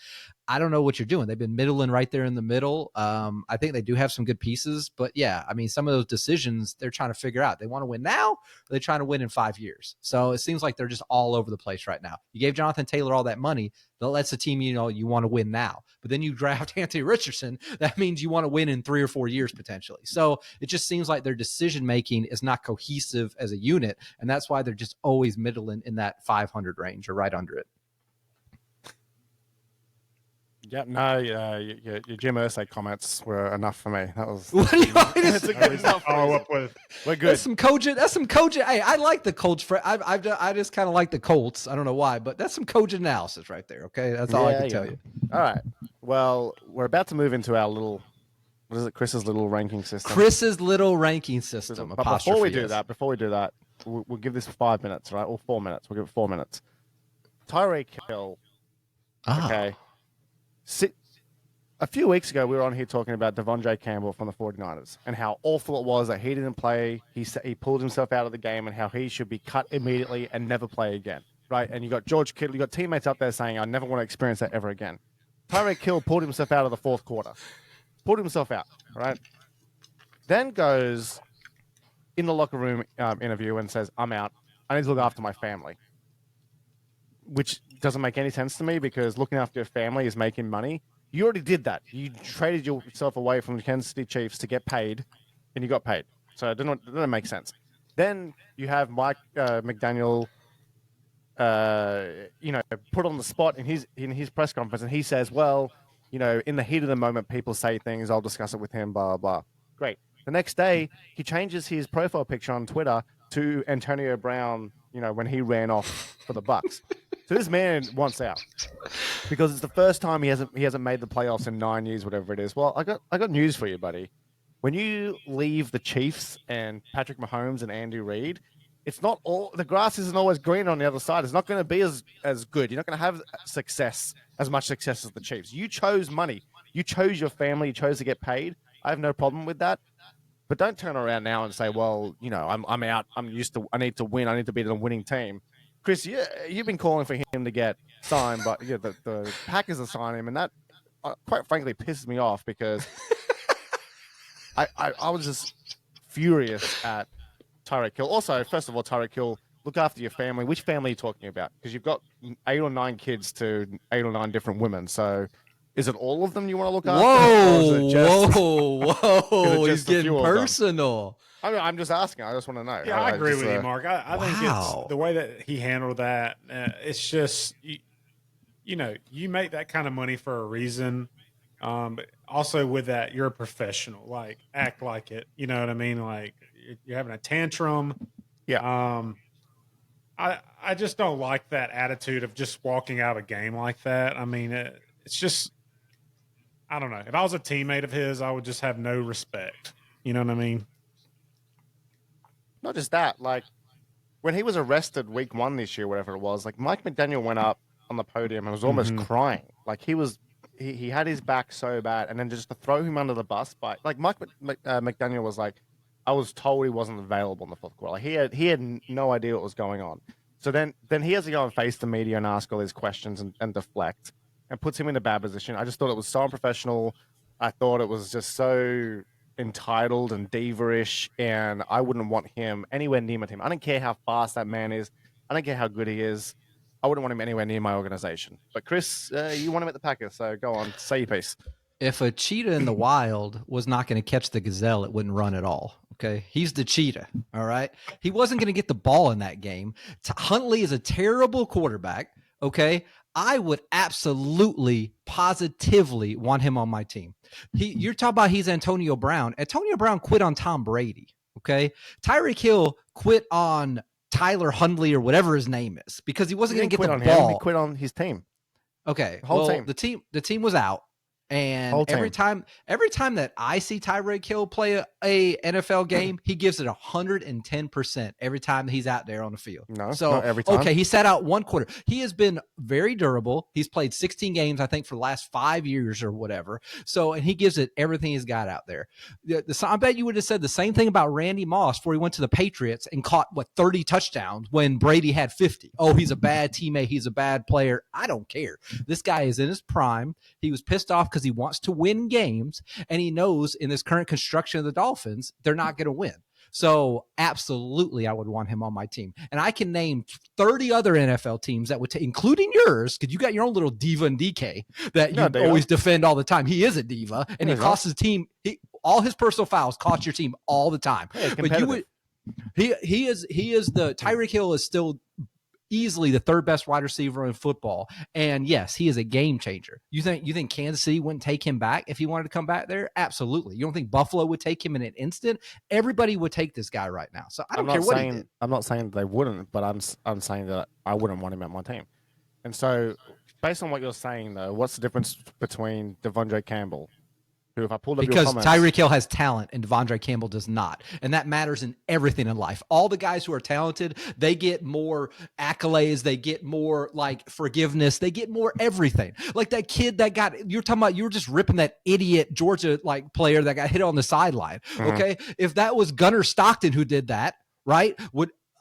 I don't know what you're doing. They've been middling right there in the middle. I think they do have some good pieces, but yeah, I mean, some of those decisions they're trying to figure out. They want to win now, or they're trying to win in 5 years. So it seems like they're just all over the place right now. You gave Jonathan Taylor all that money. That lets the team, you want to win now. But then you draft Anthony Richardson. That means you want to win in 3 or 4 years potentially. So it just seems like their decision making is not cohesive as a unit, and that's why they're just always middling in that 500 range or right under it. Yeah, no, your Jim Irsay comments were enough for me. That was. What do you want me to It's a good enough follow up with. We're good. That's some cogent. Hey, I like the Colts. I just kind of like the Colts. I don't know why, but that's some cogent analysis right there. Okay, that's all I can tell you. All right. Well, we're about to move into our little. What is it? Chris's little ranking system. Chris's little ranking system. But before we do that, we'll give this 5 minutes, right? Or 4 minutes. We'll give it 4 minutes. Tyreek Hill. Okay. A few weeks ago, we were on here talking about Devondre Campbell from the 49ers and how awful it was that he didn't play. He pulled himself out of the game and how he should be cut immediately and never play again, right? And you got George Kittle, you got teammates up there saying, I never want to experience that ever again. Tyreek Hill pulled himself out of the fourth quarter. Pulled himself out, right? Then goes in the locker room interview and says, I'm out. I need to look after my family. Which doesn't make any sense to me because looking after your family is making money. You already did that. You traded yourself away from the Kansas City Chiefs to get paid, and you got paid. So it didn't make sense. Then you have Mike McDaniel, put on the spot in his press conference, and he says, well, in the heat of the moment, people say things. I'll discuss it with him, blah, blah. Great. The next day, he changes his profile picture on Twitter to Antonio Brown, when he ran off for the Bucks. So this man wants out because it's the first time he hasn't made the playoffs in 9 years, whatever it is. Well, I got news for you, buddy. When you leave the Chiefs and Patrick Mahomes and Andy Reid, it's not all the grass isn't always green on the other side. It's not going to be as good. You're not going to have as much success as the Chiefs. You chose money. You chose your family. You chose to get paid. I have no problem with that. But don't turn around now and say, well, I'm out. I need to win. I need to be the winning team. Chris, you've been calling for him to get signed, but the Packers are signing him, and that quite frankly pisses me off because I was just furious at Tyreek Hill. Also, first of all, Tyreek Hill, look after your family. Which family are you talking about? Because you've got 8 or 9 kids to 8 or 9 different women. So is it all of them you want to look after? Whoa. He's getting personal. I'm just asking. I just want to know. Yeah, I agree with you, Mark. I think it's the way that he handled that. It's just, you make that kind of money for a reason. But also with that, you're a professional. Like, act like it. You know what I mean? Like, you're having a tantrum. Yeah. I just don't like that attitude of just walking out of a game like that. I mean, it's just, I don't know. If I was a teammate of his, I would just have no respect. You know what I mean? Not just that, like when he was arrested week 1 this year, whatever it was, like Mike McDaniel went up on the podium and was almost crying. Like he had his back so bad, and then just to throw him under the bus by like Mike McDaniel was like, I was told he wasn't available in the fourth quarter. Like he had no idea what was going on. So then he has to go and face the media and ask all these questions and deflect, and puts him in a bad position. I just thought it was so unprofessional. I thought it was just so entitled and diva-ish, and I wouldn't want him anywhere near my team. I don't care how fast that man is. I don't care how good he is. I wouldn't want him anywhere near my organization. But Chris, you want him at the Packers, so go on, say your piece. If a cheetah in the wild was not going to catch the gazelle, it wouldn't run at all. Okay. He's the cheetah. All right. He wasn't going to get the ball in that game. Huntley is a terrible quarterback. Okay. I would absolutely, positively want him on my team. You're talking about he's Antonio Brown. Antonio Brown quit on Tom Brady. Okay. Tyreek Hill quit on Tyler Hundley or whatever his name is, because he wasn't going to get the ball. ball. He quit on his team. Okay, whole team. the team was out, and every time that I see Tyreek Hill play a NFL game, he gives it 110% every time he's out there on the field. No, so not every time. Okay, he sat out one quarter. He has been very durable. He's played 16 games, I think, for the last 5 years or whatever. So, and he gives it everything he's got out there. I bet you would have said the same thing about Randy Moss before he went to the Patriots and caught 30 touchdowns when Brady had 50. Oh, he's a bad teammate. He's a bad player. I don't care. This guy is in his prime. He was pissed off because he wants to win games, and he knows in this current construction of the Dolphins, they're not going to win. So absolutely, I would want him on my team. And I can name 30 other NFL teams that would including yours, because you got your own little diva and DK that you always defend all the time. He is a diva, and he costs his team. All his personal fouls cost your team all the time. Yeah, but you would. He is the Tyreek Hill is still easily the third best wide receiver in football. And yes, he is a game changer. You think Kansas City wouldn't take him back if he wanted to come back there? Absolutely. You don't think Buffalo would take him in an instant? Everybody would take this guy right now. So I don't care what he did. I'm not saying they wouldn't, but I'm saying that I wouldn't want him at my team. And so based on what you're saying though, what's the difference between Devondre Campbell, who, if I pulled up because your comments, Tyreek Hill has talent and Devondre Campbell does not. And that matters in everything in life. All the guys who are talented, they get more accolades. They get more like forgiveness. They get more everything. Like that kid that got, you're talking about, you were just ripping that idiot Georgia like player that got hit on the sideline. Okay. If that was Gunnar Stockton who did that, right?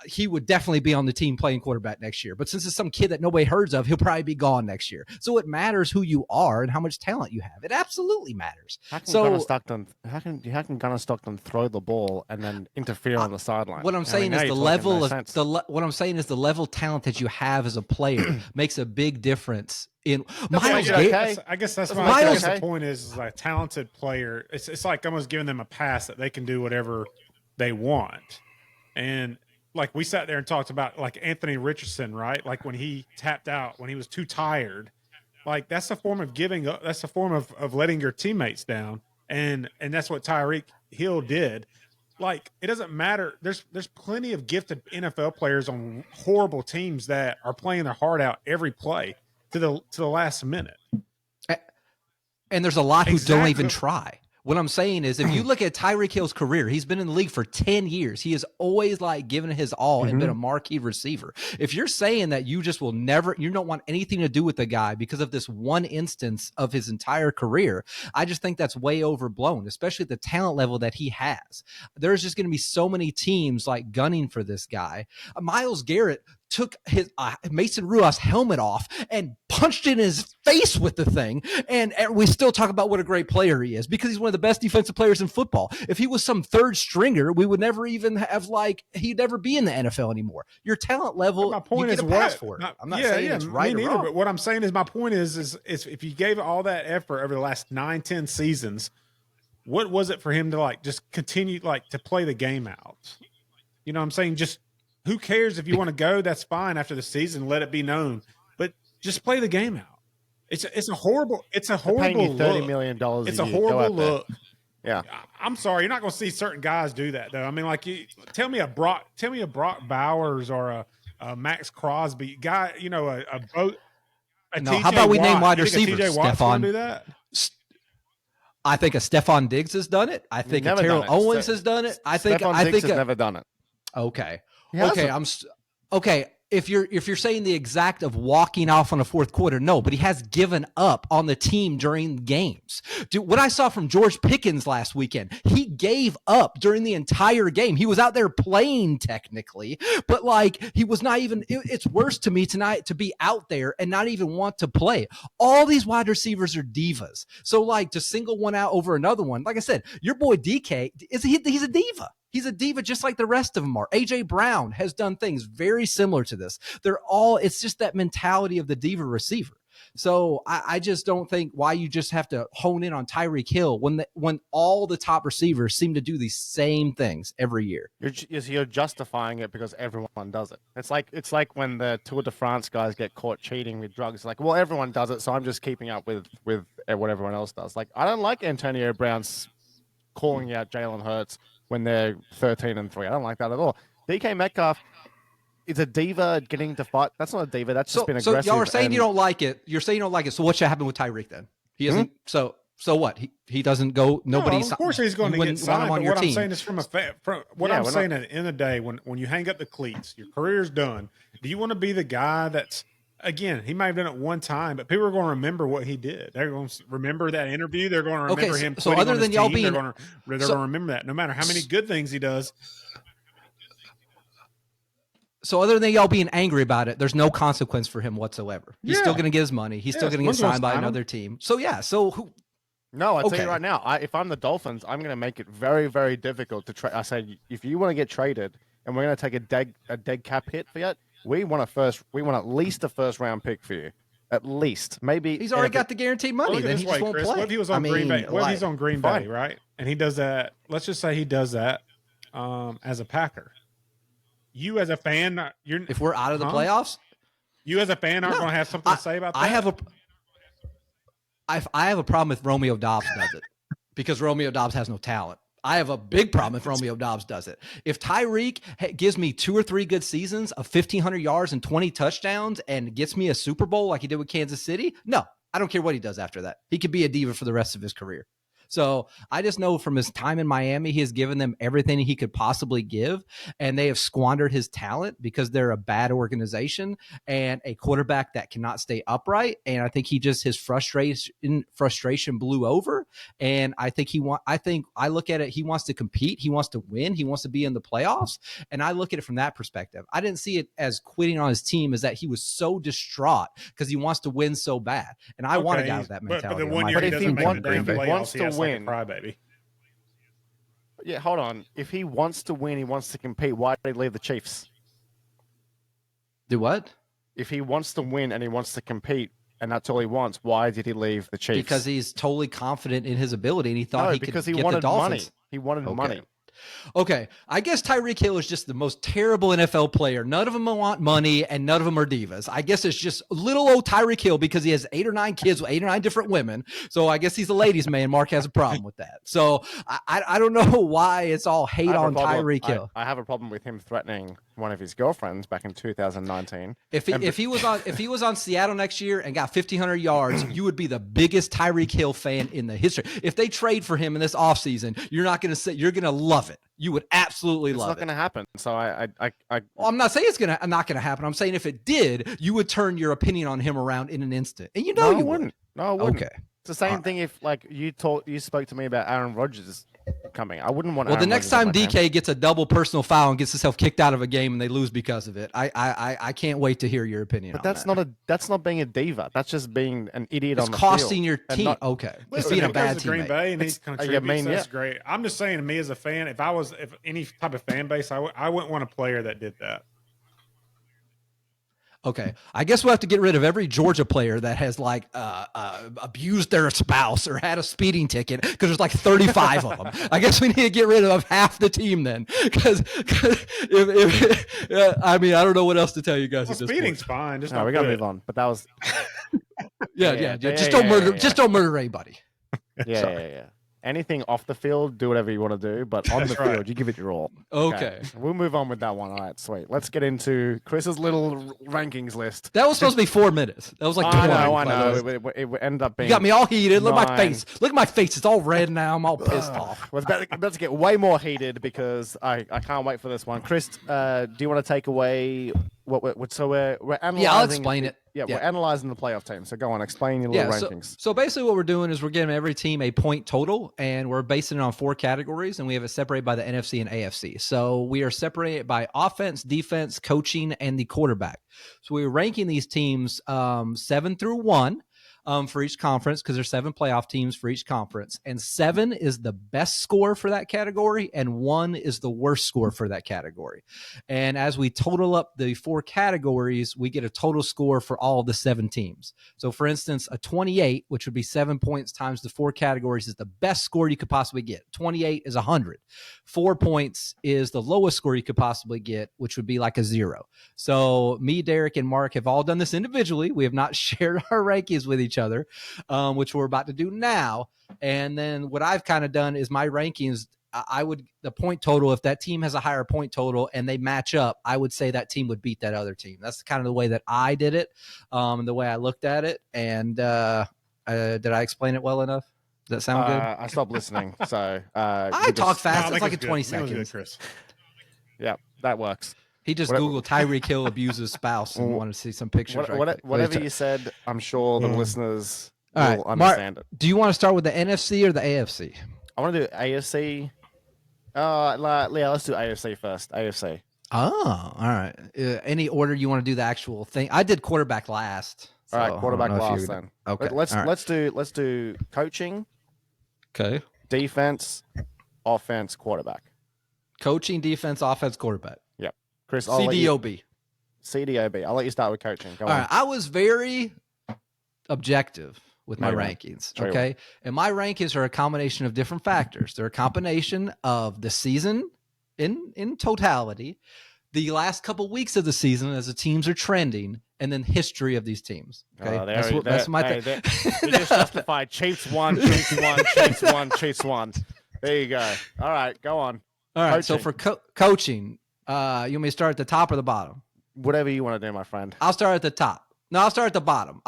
He would definitely be on the team playing quarterback next year. But since it's some kid that nobody heard of, he'll probably be gone next year. So it matters who you are and how much talent you have. It absolutely matters. How can Gunnar Stockton throw the ball and then interfere on the sideline? What I'm saying is the level of talent that you have as a player makes a big difference. In Miles, I guess that's why the point is like a talented player. It's like almost giving them a pass that they can do whatever they want. And like we sat there and talked about like Anthony Richardson, right? Like when he tapped out, when he was too tired, like that's a form of giving up. That's a form of letting your teammates down. And that's what Tyreek Hill did. Like it doesn't matter. There's plenty of gifted NFL players on horrible teams that are playing their heart out every play to the last minute. And there's a lot who don't even try. What I'm saying is, if you look at Tyreek Hill's career, he's been in the league for 10 years. He has always like given his all and been a marquee receiver. If you're saying that you just will never, you don't want anything to do with the guy because of this one instance of his entire career, I just think that's way overblown, especially at the talent level that he has. There's just going to be so many teams like gunning for this guy. Myles Garrett took his Mason Ruas helmet off and punched in his face with the thing. And we still talk about what a great player he is because he's one of the best defensive players in football. If he was some third stringer, we would never even have he'd never be in the NFL anymore. Your talent level, my point is pass for it. I'm not saying it's right or wrong. But what I'm saying is my point is if you gave all that effort over the last 9-10 seasons, what was it for him to like just continue like to play the game out? You know what I'm saying? Just who cares if you want to go? That's fine after the season. Let it be known, but just play the game out. It's a horrible paying you $30 million. It's a horrible look. Yeah, I'm sorry, you're not going to see certain guys do that though. I mean, like tell me a Brock Bowers or a Max Crosby guy. You know, a boat. No, how about we name wide receivers? Stephon do that. I think a Stephon Diggs has done it. I think a Terrell Owens has done it. I think Diggs has never done it. Okay. Okay. If you're saying the exact of walking off on a fourth quarter, no, but he has given up on the team during games. Dude, what I saw from George Pickens last weekend, he gave up during the entire game. He was out there playing technically, but like he was not even, it's worse to me tonight to be out there and not even want to play. All these wide receivers are divas. So like to single one out over another one, like I said, your boy DK, he's a diva. He's a diva just like the rest of them are. A.J. Brown has done things very similar to this. It's just that mentality of the diva receiver. So I just don't think why you just have to hone in on Tyreek Hill when all the top receivers seem to do these same things every year. You're justifying it because everyone does it. It's like when the Tour de France guys get caught cheating with drugs. It's like, well, everyone does it, so I'm just keeping up with what everyone else does. Like, I don't like Antonio Brown's calling out Jalen Hurts when they're 13-3. I don't like that at all. DK Metcalf, is a diva getting to fight? That's not a diva. That's just been aggressive. So y'all are saying you don't like it. You're saying you don't like it. So what should happen with Tyreek then? He isn't. So what? He doesn't go. Nobody. No, of course he's going to get signed. But what I'm saying is from what I'm saying at the end of the day, when you hang up the cleats, your career's done. Do you want to be the guy that's, again, he might have done it one time, but people are going to remember what he did. They're going to remember that interview. They're going to remember him. So other than y'all being, they're going to remember that no matter how many good things he does. So other than y'all being angry about it, there's no consequence for him whatsoever. He's still going to get his money. He's still going to get signed by another team. So yeah. So who? No, I'll tell you right now. If I'm the Dolphins, I'm going to make it very, very difficult to trade. I say, if you want to get traded, and we're going to take a dead cap hit for it, we want at least a first round pick for you, at least. Maybe he's already got the guaranteed money. Then he just won't play. What if he was on Green Bay? What if he's on Green Bay, right? And he does that. Let's just say he does that as a Packer. You as a fan, if we're out of the playoffs, you as a fan aren't going to have something to say about that. I have a problem if Romeo Doubs does it because Romeo Doubs has no talent. I have a big problem if Romeo Doubs does it. If Tyreek gives me 2 or 3 good seasons of 1,500 yards and 20 touchdowns and gets me a Super Bowl like he did with Kansas City, no, I don't care what he does after that. He could be a diva for the rest of his career. So I just know from his time in Miami, he has given them everything he could possibly give, and they have squandered his talent because they're a bad organization and a quarterback that cannot stay upright. And I think his frustration blew over. And I think I look at it, he wants to compete, he wants to win, he wants to be in the playoffs. And I look at it from that perspective. I didn't see it as quitting on his team, as that he was so distraught because he wants to win so bad. And I want a guy with that mentality. But if he wants to win, like a crybaby. Yeah, hold on. If he wants to win, he wants to compete. Why did he leave the Chiefs? Do what? If he wants to win and he wants to compete, and that's all he wants, why did he leave the Chiefs? Because he's totally confident in his ability, and he thought he could get the Dolphins. Money. He wanted money. Okay, I guess Tyreek Hill is just the most terrible NFL player. None of them want money, and none of them are divas. I guess it's just little old Tyreek Hill because he has 8 or 9 kids with 8 or 9 different women. So I guess he's a ladies' man. Mark has a problem with that. So I don't know why it's all hate on Tyreek Hill. I have a problem with him threatening one of his girlfriends back in 2019. If he was on Seattle next year and got 1,500 yards, you would be the biggest Tyreek Hill fan in the history. If they trade for him in this offseason, you're going to love it. You would absolutely love it. It's not going to happen. So I'm not saying it's not going to happen. I'm saying if it did, you would turn your opinion on him around in an instant. And you wouldn't. No, I wouldn't. Okay. It's the same thing if you spoke to me about Aaron Rodgers coming. I wouldn't want. Well, the next time DK gets a double personal foul and gets himself kicked out of a game and they lose because of it, I can't wait to hear your opinion. But that's not being a diva. That's just being an idiot on the field. It's costing your team. Okay, it's being a bad teammate. Green Bay and he contributes. That's great. I'm just saying, to me as a fan, if any type of fan base, I wouldn't want a player that did that. Okay, I guess we'll have to get rid of every Georgia player that has abused their spouse or had a speeding ticket, because there's 35 of them. I guess we need to get rid of half the team then, because I don't know what else to tell you guys. Speeding's fine. Just we gotta move on. But that was Just don't murder anybody. Yeah. Anything off the field, do whatever you want to do, but on the field, you give it your all. Okay. We'll move on with that one. All right, sweet. Let's get into Chris's little rankings list. That was supposed to be 4 minutes. That was 20. I know. It ended up being. You got me all heated. Look at my face. Look at my face. It's all red now. I'm all pissed off. We're about to get way more heated because I can't wait for this one. Chris, do you want to take away what? So we're analyzing. Yeah, I'll explain it. Yeah, we're analyzing the playoff team. So go on, explain your little rankings. So basically what we're doing is we're giving every team a point total, and we're basing it on 4 categories, and we have it separated by the NFC and AFC. So we are separated by offense, defense, coaching, and the quarterback. So we're ranking these teams 7 through 1. For each conference, because there's 7 playoff teams for each conference, and 7 is the best score for that category and 1 is the worst score for that category. And as we total up the 4 categories, we get a total score for all of the 7 teams. So for instance, a 28, which would be 7 points times the 4 categories, is the best score you could possibly get. 28 is 100. 4 points is the lowest score you could possibly get, which would be like a 0. So me, Derek, and Mark have all done this individually. We have not shared our rankings with each other, which we're about to do now. And then what I've kind of done is my rankings I would the point total. If that team has a higher point total and they match up, I would say that team would beat that other team. That's kind of the way that I did it, the way I looked at it. And did I explain it well enough? Does that sound good? I stopped listening, so I talk fast. No, It's like in 20 That was good, seconds. Chris. Yeah, that works. He just Googled Tyreek Hill abuses spouse and wanted to see some pictures. Whatever you said, I'm sure the listeners All will right, understand Mark, it. do you want to start with the NFC or the AFC? I want to do AFC. Yeah, let's do AFC first. AFC. Oh, all right. Any order you want to do the actual thing? I did quarterback last. All right, quarterback last then. Okay. Let's do coaching, Okay. defense, offense, quarterback. Coaching, defense, offense, quarterback. Yep. Chris, I'll let you- CDOB. CDOB. I'll let you start with coaching. Go All on. right. I was very objective with my No, you're rankings. Sure you Okay. And my rankings are a combination of different factors. They're a combination of the season in totality, the last couple weeks of the season as the teams are trending, and then history of these teams. Okay. That's my thing. You just justified Chiefs won, Chiefs won, Chiefs won, Chiefs won. There you go. All right, go on. All right. Coaching. So for coaching, you want me to start at the top or the bottom? Whatever you want to do, my friend. I'll start at the top. No, I'll start at the bottom.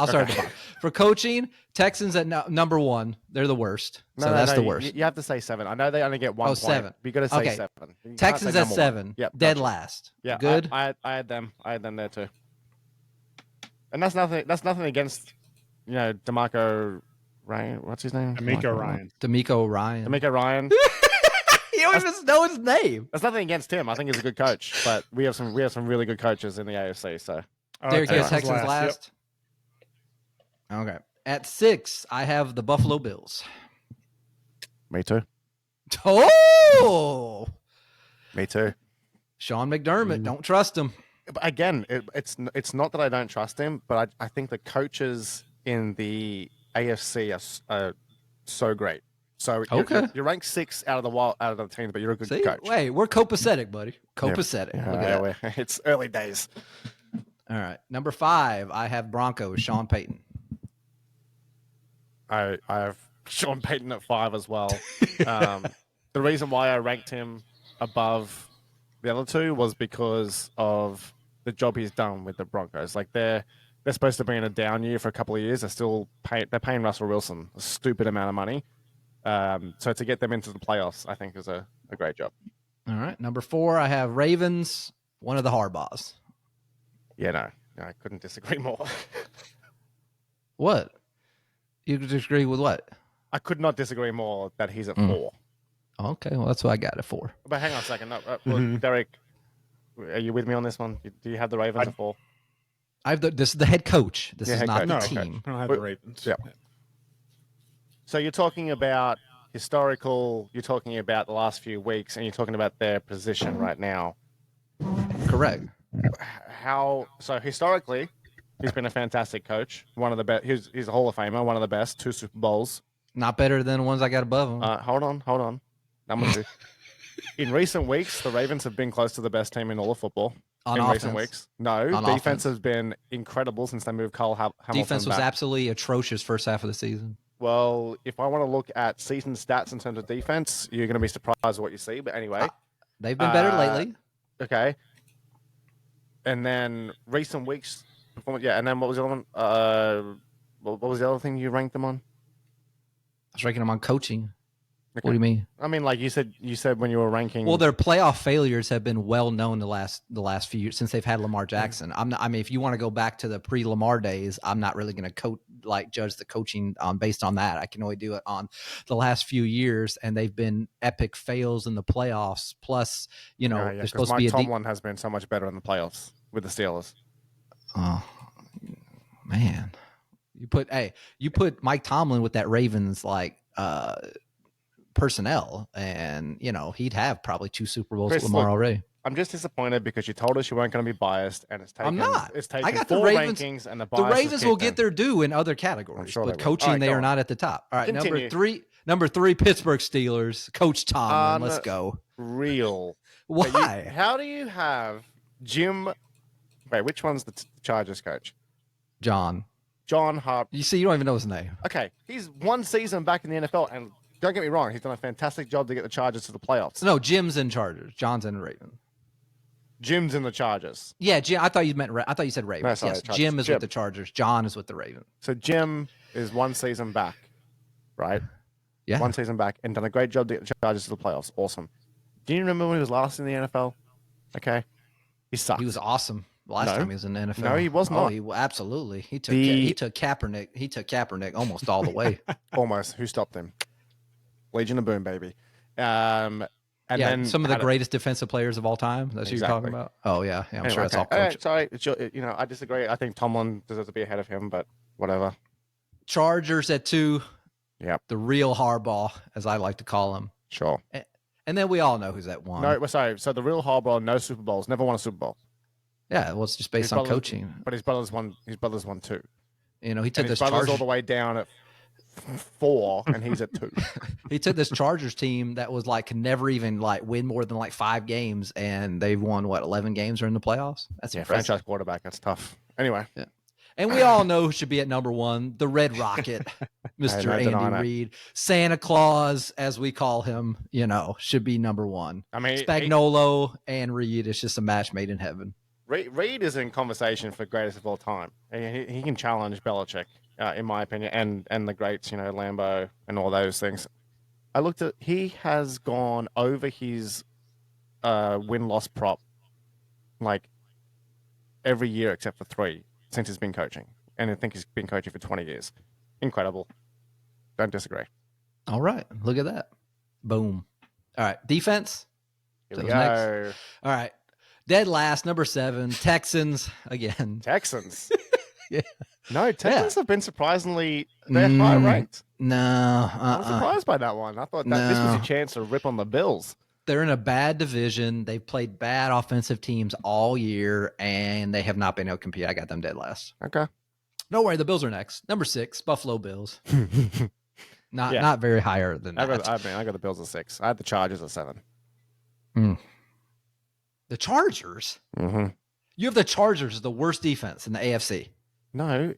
For coaching, Texans at number 1. They're the worst. That's the worst. You have to say 7. I know they only get 1 point. 7. You got to say Okay. 7. You Texans can't at say 7. Yep, Dead gotcha. last. Yeah, Good. I had them. I had them there too. And that's nothing. That's nothing against, DeMarco Ryan. What's his name? D'Amico Ryan. D'Amico Ryan. D'Amico Ryan. You don't even know his name. That's nothing against him. I think he's a good coach, but we have some really good coaches in the AFC. So Derek, Texans last. Yep. Okay. At 6, I have the Buffalo Bills. me too. Oh, Me too. Sean McDermott. Don't trust him. But again, it's not that I don't trust him, but I think the coaches in the AFC are so great. So you're ranked 6 out of the teams, but you're a good coach. Wait, we're copacetic, buddy. Copacetic. Yeah, Look at that. it's early days. All right. Number 5, I have Broncos, Sean Payton. I have Sean Payton at 5 as well. The reason why I ranked him above the other 2 was because of the job he's done with the Broncos. Like they're supposed to be in a down year for a couple of years. They're paying Russell Wilson a stupid amount of money. So to get them into the playoffs, I think is a great job. All right. Number 4, I have Ravens, one of the Harbaughs. Yeah, no, I couldn't disagree more. What? You disagree with what? I could not disagree more that he's at 4. Okay, well, that's what I got it for. But hang on a second. No, Derek, are you with me on this one? Do you have the Ravens at 4? This is the head coach. This is head not coach. the No, team. I don't have the Ravens. Yeah. So you're talking about historical, you're talking about the last few weeks, and you're talking about their position right now. Correct. So historically, he's been a fantastic coach. One of the best. He's a Hall of Famer, one of the best, 2 Super Bowls. Not better than the ones I got above him. Hold on. Number 2. In recent weeks, the Ravens have been close to the best team in all of football. On in offense. recent weeks. No, On defense offense. has been incredible since they moved Cole Hamilton Defense was back. absolutely atrocious first half of the season. Well, if I want to look at season stats in terms of defense, you're going to be surprised at what you see. But anyway, They've been better lately. okay. And then recent weeks performance. Yeah, and then what was the other one? What was the other thing you ranked them on? I was ranking them on coaching. Okay. What do you mean? I mean, like you said when you were ranking. Well, their playoff failures have been well known the last few years since they've had Lamar Jackson. I mean, if you want to go back to the pre-Lamar days, I'm not really going to judge the coaching based on that. I can only do it on the last few years, and they've been epic fails in the playoffs. Plus, they're supposed to be Tomlin has been so much better in the playoffs with the Steelers. Oh man, you put Mike Tomlin with that Ravens personnel, and he'd have probably 2 Super Bowls with Lamar already. I'm just disappointed because you told us you weren't going to be biased, and it's taken. I'm not. It's taken I got 4 the Ravens, rankings, and the Ravens will get their due in other categories, sure but they will. coaching All right, they go are on. not at the top. All right, Continue. number 3, Pittsburgh Steelers, Coach Tomlin. Let's go. Real. Why? How do you have Jim? Wait, which one's the Chargers coach? John John Harp. You see, you don't even know his name. Okay, he's 1 season back in the NFL, and don't get me wrong. He's done a fantastic job to get the Chargers to the playoffs. No, Jim's in Chargers. John's in Ravens. Jim's in the Chargers. Yeah, Jim. I thought you said Ravens. No, sorry, yes, Chargers. Jim is Jim. with the Chargers. John is with the Ravens. So Jim is one season back, right? Yeah. One season back and done a great job to get the Chargers to the playoffs. Awesome. Do you remember when he was last in the NFL? Okay. He sucked. He was awesome last time he was in the NFL. No, he was not. Absolutely. He took Kaepernick. He took Kaepernick almost all the way. Almost. Who stopped him? Legion of Boom, baby. And then some of the greatest defensive players of all time. That's what you're talking about. Oh yeah, I'm sure that's all. Sorry, I disagree. I think Tomlin deserves to be ahead of him, but whatever. Chargers at 2. Yep. The real Harbaugh, as I like to call him. Sure. And then we all know who's at 1. No, sorry. So the real Harbaugh, no Super Bowls, never won a Super Bowl. Yeah, well, it's just based on coaching. But his brothers won. His brothers won 2. You know, he took his this brothers all the way down at 4, and he's at 2. He took this Chargers team that was like could never even like win more than like 5 games, and they've won 11 games during the playoffs. That's impressive. Franchise quarterback. That's tough. Anyway. Yeah. And we all know who should be at number 1, the Red Rocket, Mr. Andy Reid. Santa Claus, as we call him, should be number 1. I mean, Spagnuolo and Reid is just a match made in heaven. Reid is in conversation for greatest of all time. He can challenge Belichick, in my opinion, and the greats, Lambeau and all those things. I looked at, he has gone over his win-loss prop like every year except for 3 since he's been coaching. And I think he's been coaching for 20 years. Incredible. Don't disagree. All right. Look at that. Boom. All right. Defense. Here we go. Next. All right. Dead last, number 7, Texans again. Texans. Yeah. No, Texans have been surprisingly, they're high ranked. No. I'm surprised by that one. I thought that this was a chance to rip on the Bills. They're in a bad division. They've played bad offensive teams all year, and they have not been able to compete. I got them dead last. Okay. Don't worry, the Bills are next. Number 6, Buffalo Bills. Not very higher than that. I got the Bills at 6. I had the Chargers at 7. The Chargers? Mm-hmm. You have the Chargers, the worst defense in the AFC. No,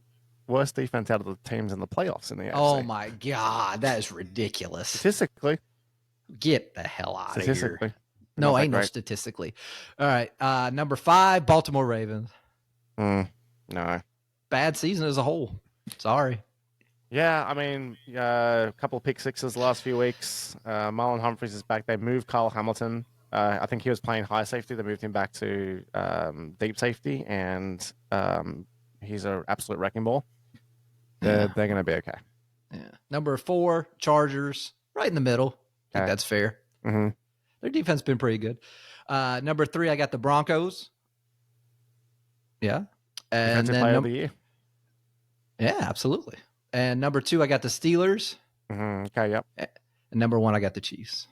worst defense out of the teams in the playoffs in the AFC. Oh my God, that is ridiculous. Statistically. Get the hell out of here. Statistically. No, ain't no statistically. All right. Number 5, Baltimore Ravens. No. Bad season as a whole. Sorry. Yeah, I mean, a couple of pick sixes the last few weeks. Marlon Humphreys is back. They moved Kyle Hamilton. I think he was playing high safety. They moved him back to deep safety, and he's an absolute wrecking ball. They're going to be okay. Yeah. Number 4, Chargers. Right in the middle. I think that's fair. Mm-hmm. Their defense has been pretty good. Number 3, I got the Broncos. Yeah. And Defensive player of the year. Yeah, absolutely. And number 2, I got the Steelers. Mm-hmm. Okay, yep. And number 1, I got the Chiefs.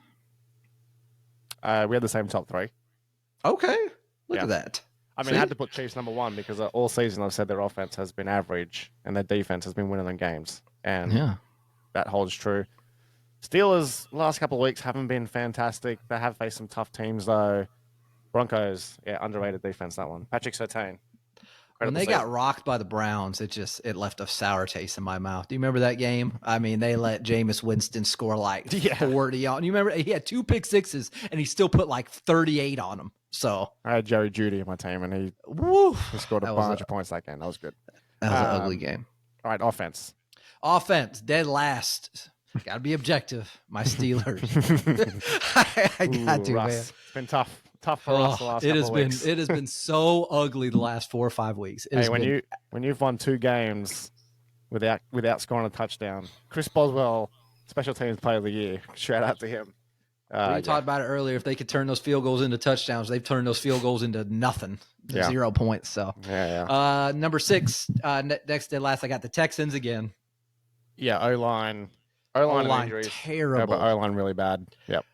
We had the same top 3. Okay. Look at that. I mean, I had to put Chiefs number 1 because all season I've said their offense has been average and their defense has been winning them games. And that holds true. Steelers, last couple of weeks, haven't been fantastic. They have faced some tough teams, though. Broncos, underrated defense, that one. Patrick Surtain. When they got rocked by the Browns, it left a sour taste in my mouth. Do you remember that game? I mean, they let Jameis Winston score like 40 on. You remember he had 2 pick sixes and he still put like 38 on them. So I had Jerry Jeudy in my team and he scored a bunch of points that game. That was good. That was an ugly game. All right, offense. Offense, dead last. Got to be objective. My Steelers. I got to, Russ. man. It's been tough for us the last couple of weeks. It has been so ugly the last 4 or 5 weeks. When you've won 2 games without scoring a touchdown, Chris Boswell, special teams player of the year. Shout out to him. We talked about it earlier. If they could turn those field goals into touchdowns, they've turned those field goals into nothing, 0 points. So number 6, next to last, I got the Texans again. Yeah, O-line injuries. Terrible. Yeah, but O-line really bad. Yep.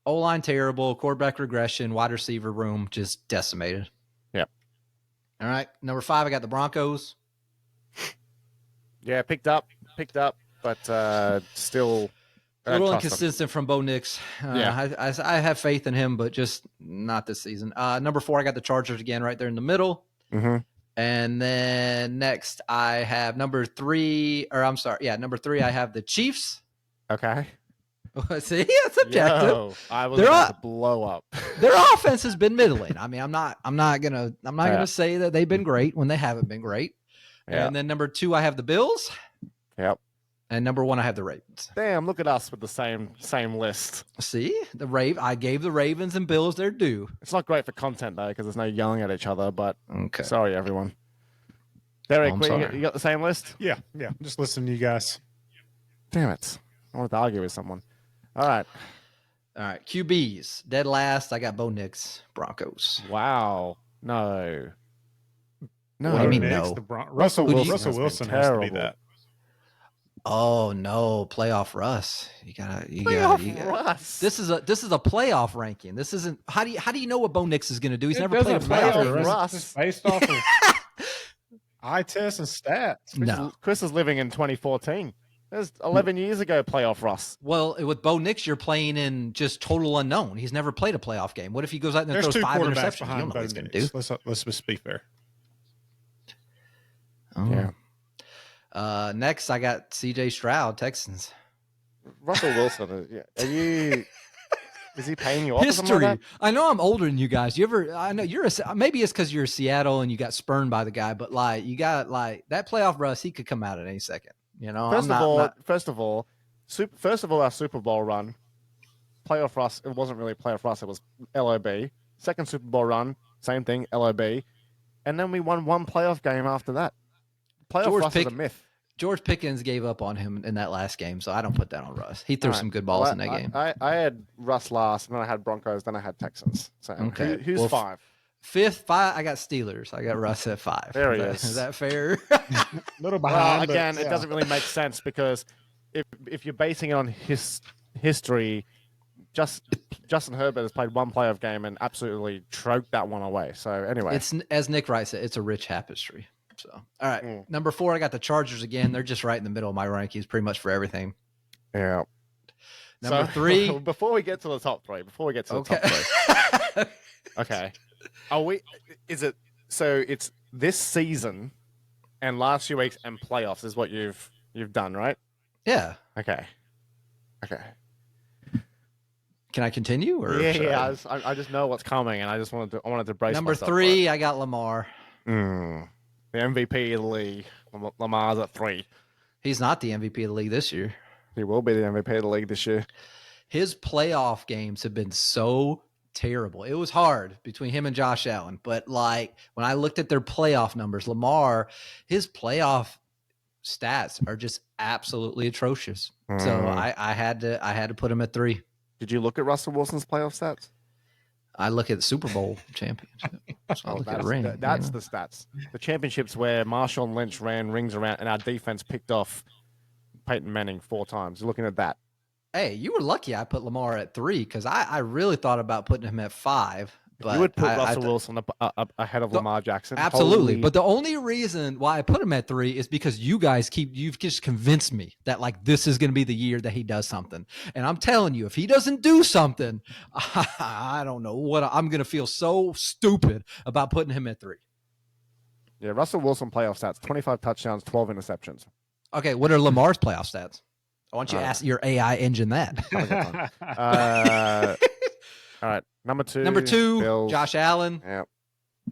O-line terrible, quarterback regression, wide receiver room just decimated. Yep. All right, number 5, I got the Broncos. Yeah, picked up, but still a little inconsistent from Bo Nix. I have faith in him, but just not this season. Number 4, I got the Chargers again, right there in the middle. Mm-hmm. And then next, I have number 3. I have the Chiefs. Okay. See, it's objective. Yo, I was about to blow up. Their offense has been middling. I mean, I'm not gonna say that they've been great when they haven't been great. Yeah. And then number 2, I have the Bills. Yep. And number 1, I have the Ravens. Damn, look at us with the same list. See, I gave the Ravens and Bills their due. It's not great for content though, because there's no yelling at each other. But okay, sorry everyone. Derek, you got the same list? Yeah. Just listening to you guys. Damn it! I wanted to argue with someone. All right. QBs dead last. I got Bo Nix, Broncos. Wow. No. What do you mean no? Russell Wilson has to be that. Oh no, playoff Russ. You gotta Russ. This is a playoff ranking. This isn't how do you know what Bo Nix is gonna do? He's never played a playoff game. Russ based off of eye tests and stats. Chris is living in 2014. That's 11 years ago, playoff Russ. Well, with Bo Nix, you're playing in just total unknown. He's never played a playoff game. What if he goes out and throws 5 interceptions? You don't know what he's going to do. Let's just be fair. Oh. Yeah. Next, I got C.J. Stroud, Texans. Russell Wilson. Is he paying you off? History. Like I know I'm older than you guys. I know maybe it's because you're Seattle and you got spurned by the guy, but you got that playoff Russ, he could come out at any second. You know, first of all, our Super Bowl run, playoff Russ. It wasn't really playoff Russ. It was LOB. Second Super Bowl run, same thing, LOB, and then we won one playoff game after that. Playoff Russ is a myth. George Pickens gave up on him in that last game, so I don't put that on Russ. He threw some good balls in that game. I had Russ last, and then I had Broncos, then I had Texans. So okay, who's 5? 5th, I got Steelers. I got Russ at 5. There he is. Is that fair? Little behind. Well, again, it doesn't really make sense because if you're basing it on history, Justin Herbert has played one playoff game and absolutely choked that one away. So anyway, it's as Nick Wright said, it's a rich tapestry. So all right, number 4, I got the Chargers again. They're just right in the middle of my rankings, pretty much for everything. Yeah. Number 3. Before we get to the top 3. Okay. It's this season and last few weeks and playoffs is what you've done, right? Yeah. Okay. Can I continue? Or yeah. I just know what's coming, and I wanted to brace Number myself. 3, I got Lamar. The MVP of the league. Lamar's at 3. He's not the MVP of the league this year. He will be the MVP of the league this year. His playoff games have been so terrible. It was hard between him and Josh Allen, but when I looked at their playoff numbers, Lamar, his playoff stats are just absolutely atrocious. So I had to put him at 3. Did you look at Russell Wilson's playoff stats? I look at the Super Bowl championship. So I look at the ring. That's the stats. The championships where Marshawn Lynch ran rings around and our defense picked off Peyton Manning 4 times. You're looking at that. Hey, you were lucky I put Lamar at 3 because I really thought about putting him at 5. But you would put Russell Wilson up ahead of Lamar Jackson. Absolutely. But the only reason why I put him at 3 is because you guys you've just convinced me that this is going to be the year that he does something. And I'm telling you, if he doesn't do something, I don't know what I'm going to feel so stupid about putting him at 3. Yeah, Russell Wilson playoff stats, 25 touchdowns, 12 interceptions. Okay, what are Lamar's playoff stats? I want you to ask your AI engine that. All right, number 2, Bills. Josh Allen. Yep.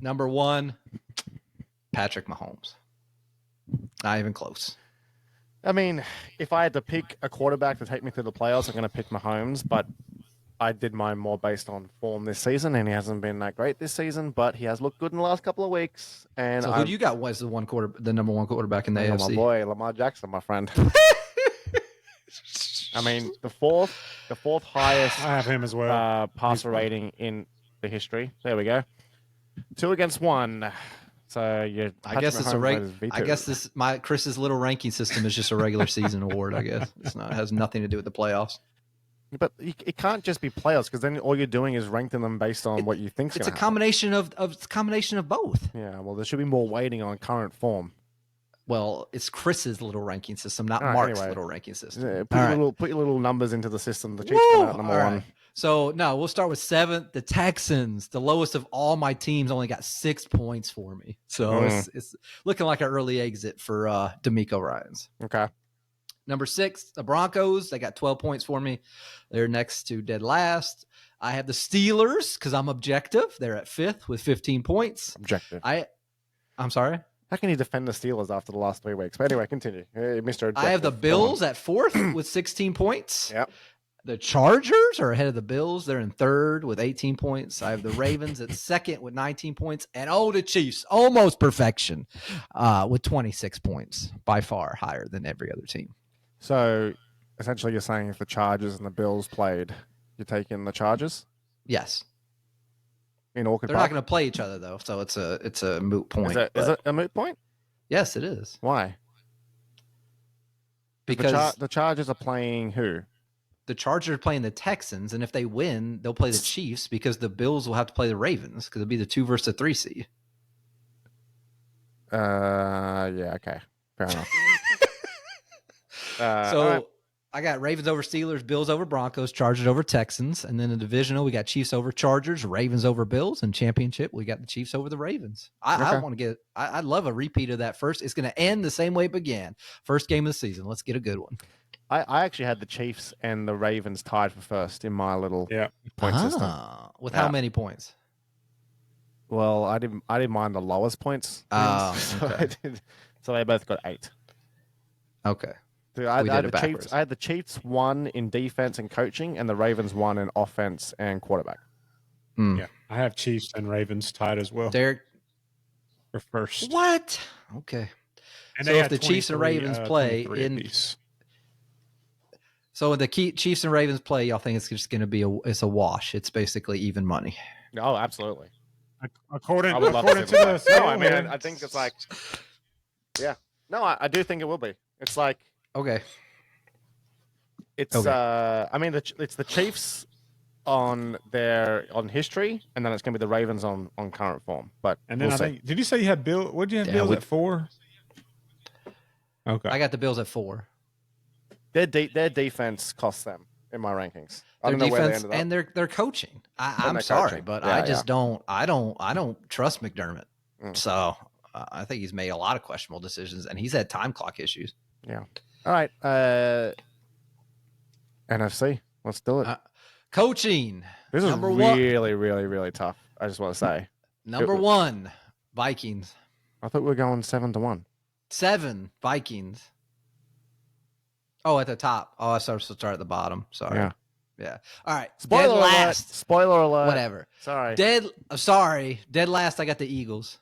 Number 1, Patrick Mahomes. Not even close. I mean, if I had to pick a quarterback to take me through the playoffs, I'm going to pick Mahomes, but I did mine more based on form this season, and he hasn't been that great this season, but he has looked good in the last couple of weeks. And so who do you got was the number 1 quarterback in the AFC? My boy, Lamar Jackson, my friend. I mean, the fourth highest. I have him as well. Passer rating in the history. There we go. 2 against 1. So I guess it's I guess Chris's little ranking system is just a regular season award. I guess it has nothing to do with the playoffs. But it can't just be playoffs because then all you're doing is ranking them based on what you think. It's a combination of both. Yeah. Well, there should be more weighting on current form. Well, it's Chris's little ranking system, not Mark's little ranking system. Yeah, put your little numbers into the system. The Chiefs come out number 1. So, no, we'll start with 7th. The Texans, the lowest of all my teams, only got 6 points for me. So it's looking like an early exit for DeMeco Ryans. Okay. Number 6, the Broncos. They got 12 points for me. They're next to dead last. I have the Steelers because I'm objective. They're at 5th with 15 points. Objective. I'm sorry? How can you defend the Steelers after the last 3 weeks? But anyway, continue. Mr. Objective. I have the Bills at 4th with 16 points. Yep. The Chargers are ahead of the Bills. They're in 3rd with 18 points. I have the Ravens at 2nd with 19 points. And the Chiefs, almost perfection, with 26 points, by far higher than every other team. So, essentially, you're saying if the Chargers and the Bills played, you're taking the Chargers? Yes. In Orchid They're Park? not going to play each other, though, so it's a moot point. Is it a moot point? Yes, it is. Why? Because the Chargers are playing who? the Chargers are playing the Texans, and if they win, they'll play the Chiefs because the Bills will have to play the Ravens because it'll be the 2 versus the 3 seed. Yeah, okay. Fair enough. So I got Ravens over Steelers, Bills over Broncos, Chargers over Texans, and then the divisional we got Chiefs over Chargers, Ravens over Bills, and championship we got the Chiefs over the Ravens. I want to get. I'd love a repeat of that first. It's going to end the same way it began. First game of the season. Let's get a good one. I actually had the Chiefs and the Ravens tied for first in my little point system. With how many points? Well, I didn't mind the lowest points. Okay. So they both got 8. Okay. So I We had did the it Chiefs. backwards. I had the Chiefs 1 in defense and coaching, and the Ravens 1 in offense and quarterback. Yeah, I have Chiefs and Ravens tied as well Derek, for first. what? Okay. And So they if had the Chiefs and 23, Ravens play 23 in, apiece. so when the Chiefs and Ravens play, y'all think it's just going to be it's a wash? It's basically even money. Oh, absolutely. According I would love to to see the that. No, I mean, here, I think it's like, yeah. No, I do think it will be. It's like, Okay. it's, Okay. I mean, it's the Chiefs on history, and then it's going to be the Ravens on current form. But and then we'll I see. think, did you say you had Bill? What did you have Yeah, Bills at 4? Okay. I got the Bills at 4. Their defense costs them in my rankings. I Their don't know where they defense ended up. and their coaching. I'm their sorry, coaching. but Yeah, I just don't. I don't trust McDermott. Mm. So I think he's made a lot of questionable decisions, and he's had time clock issues. Yeah. All right. NFC. Let's do it. Coaching. This is number one. really, really, really tough. I just want to say. Number 1, Vikings. I thought we were going 7-1. 7, Vikings. Oh, at the top. Oh, I started to start at the bottom. Sorry. Yeah. All right. Spoiler Dead alert. last. Spoiler alert. Whatever. Sorry. Sorry. Dead last. I got the Eagles.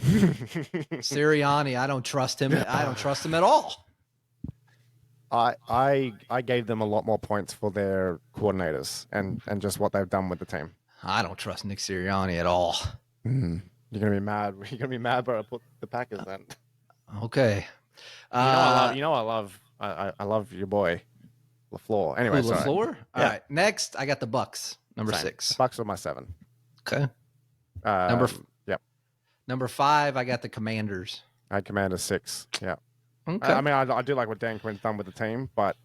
Sirianni. I don't trust him. I don't trust him at all. I gave them a lot more points for their coordinators and just what they've done with the team. I don't trust Nick Sirianni at all. You're gonna be mad. You're gonna be mad, but I put the Packers then. Okay. I love your boy LaFleur. Anyway, sorry. LaFleur? All right. Next, I got the Bucks. Number Same. 6. Bucks are my 7. Okay. Yep. Number 5, I got the Commanders. I had Commander 6. Yeah. Okay. I mean, I do like what Dan Quinn's done with the team, but